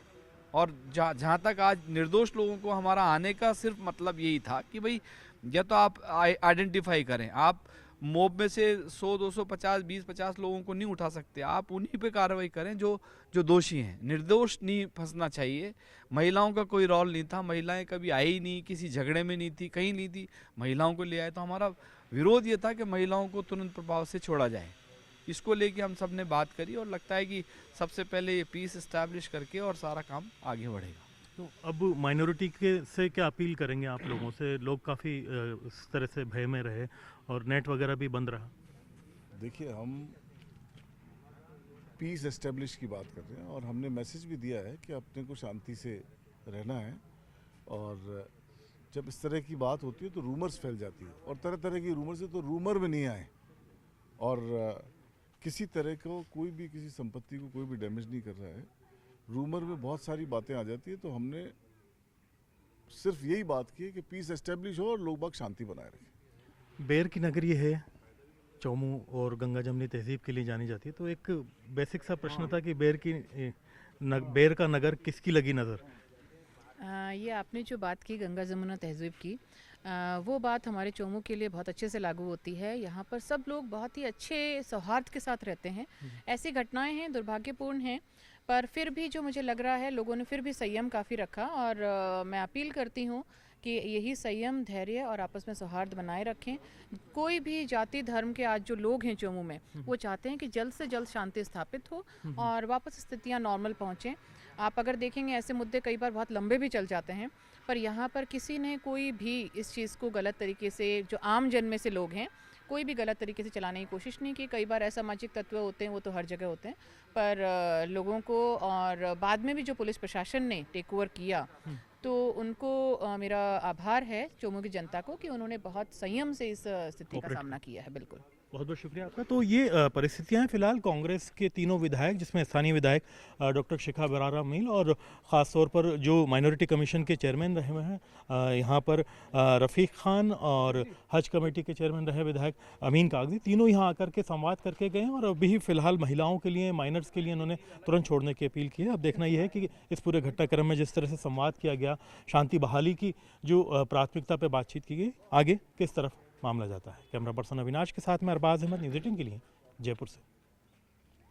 और जहाँ तक आज निर्दोष लोगों को हमारा आने का सिर्फ मतलब यही था कि भाई या तो आप आइडेंटिफाई करें, आप मोब में से 100, 250, 20-50 लोगों को नहीं उठा सकते, आप उन्हीं पे कार्रवाई करें जो दोषी हैं। निर्दोष नहीं फंसना चाहिए। महिलाओं का कोई रोल नहीं था, महिलाएं कभी आई ही नहीं, किसी झगड़े में नहीं थी, कहीं नहीं थी, महिलाओं को ले आए। तो हमारा विरोध ये था कि महिलाओं को तुरंत प्रभाव से छोड़ा जाए। इसको लेके हम सब ने बात करी, और लगता है कि सबसे पहले ये पीस इस्टेब्लिश करके और सारा काम आगे बढ़ेगा। तो अब माइनॉरिटी के से क्या अपील करेंगे आप लोगों से? लोग काफ़ी इस तरह से भय में रहे और नेट वगैरह भी बंद रहा। देखिए, हम पीस एस्टेब्लिश की बात कर रहे हैं और हमने मैसेज भी दिया है कि अपने को शांति से रहना है। और जब इस तरह की बात होती है तो रूमर्स फैल जाती है और तरह तरह की रूमर से तो रूमर में नहीं आए और किसी तरह को कोई भी किसी संपत्ति को कोई भी डैमेज नहीं कर रहा है। रूमर में बहुत सारी बातें आ जाती है, तो हमने सिर्फ यही बात की है कि पीस एस्टेब्लिश हो और लोग बाग शांति बनाए रखें। बेर की नगरी है चौमू और गंगा जमनी तहजीब के लिए जानी जाती है, तो एक बेसिक सा प्रश्न था कि बेर का नगर किसकी लगी नज़र? ये आपने जो बात की गंगा जमुना तहजीब की, वो बात हमारे चोमू के लिए बहुत अच्छे से लागू होती है। यहाँ पर सब लोग बहुत ही अच्छे सौहार्द के साथ रहते हैं। ऐसी घटनाएं हैं, दुर्भाग्यपूर्ण हैं, पर फिर भी जो मुझे लग रहा है लोगों ने फिर भी संयम काफ़ी रखा और मैं अपील करती हूँ कि यही संयम, धैर्य और आपस में सौहार्द बनाए रखें। कोई भी जाति धर्म के आज जो लोग हैं चोमू में, वो चाहते हैं कि जल्द से जल्द शांति स्थापित हो और वापस स्थितियाँ नॉर्मल पहुँचें। आप अगर देखेंगे ऐसे मुद्दे कई बार बहुत लंबे भी चल जाते हैं, पर यहाँ पर किसी ने कोई भी इस चीज़ को गलत तरीके से, जो आम जन में से लोग हैं, कोई भी गलत तरीके से चलाने की कोशिश नहीं की। कई बार असामाजिक तत्व होते हैं, वो तो हर जगह होते हैं, पर लोगों को और बाद में भी जो पुलिस प्रशासन ने टेक ओवर किया, तो उनको मेरा आभार है चोमू की जनता को कि उन्होंने बहुत संयम से इस स्थिति का सामना किया है। बिल्कुल, बहुत बहुत शुक्रिया आपका। तो ये परिस्थितियां हैं फिलहाल कांग्रेस के तीनों विधायक, जिसमें स्थानीय विधायक डॉक्टर शिखा बरारा मील और ख़ास तौर पर जो माइनॉरिटी कमीशन के चेयरमैन रहे हुए हैं यहाँ पर रफ़ीक खान और हज कमेटी के चेयरमैन रहे विधायक अमीन कागजी, तीनों यहाँ आकर के संवाद करके गए और अभी फिलहाल महिलाओं के लिए, माइनर्स के लिए उन्होंने तुरंत छोड़ने की अपील की है। अब देखना यह है कि इस पूरे घटनाक्रम में जिस तरह से संवाद किया गया, शांति बहाली की जो प्राथमिकता पर बातचीत की गई, आगे किस तरफ मामला जाता है। कैमरा पर्सन अविनाश के साथ में अरबाज अहमद, न्यूज़ 18 के लिए जयपुर से।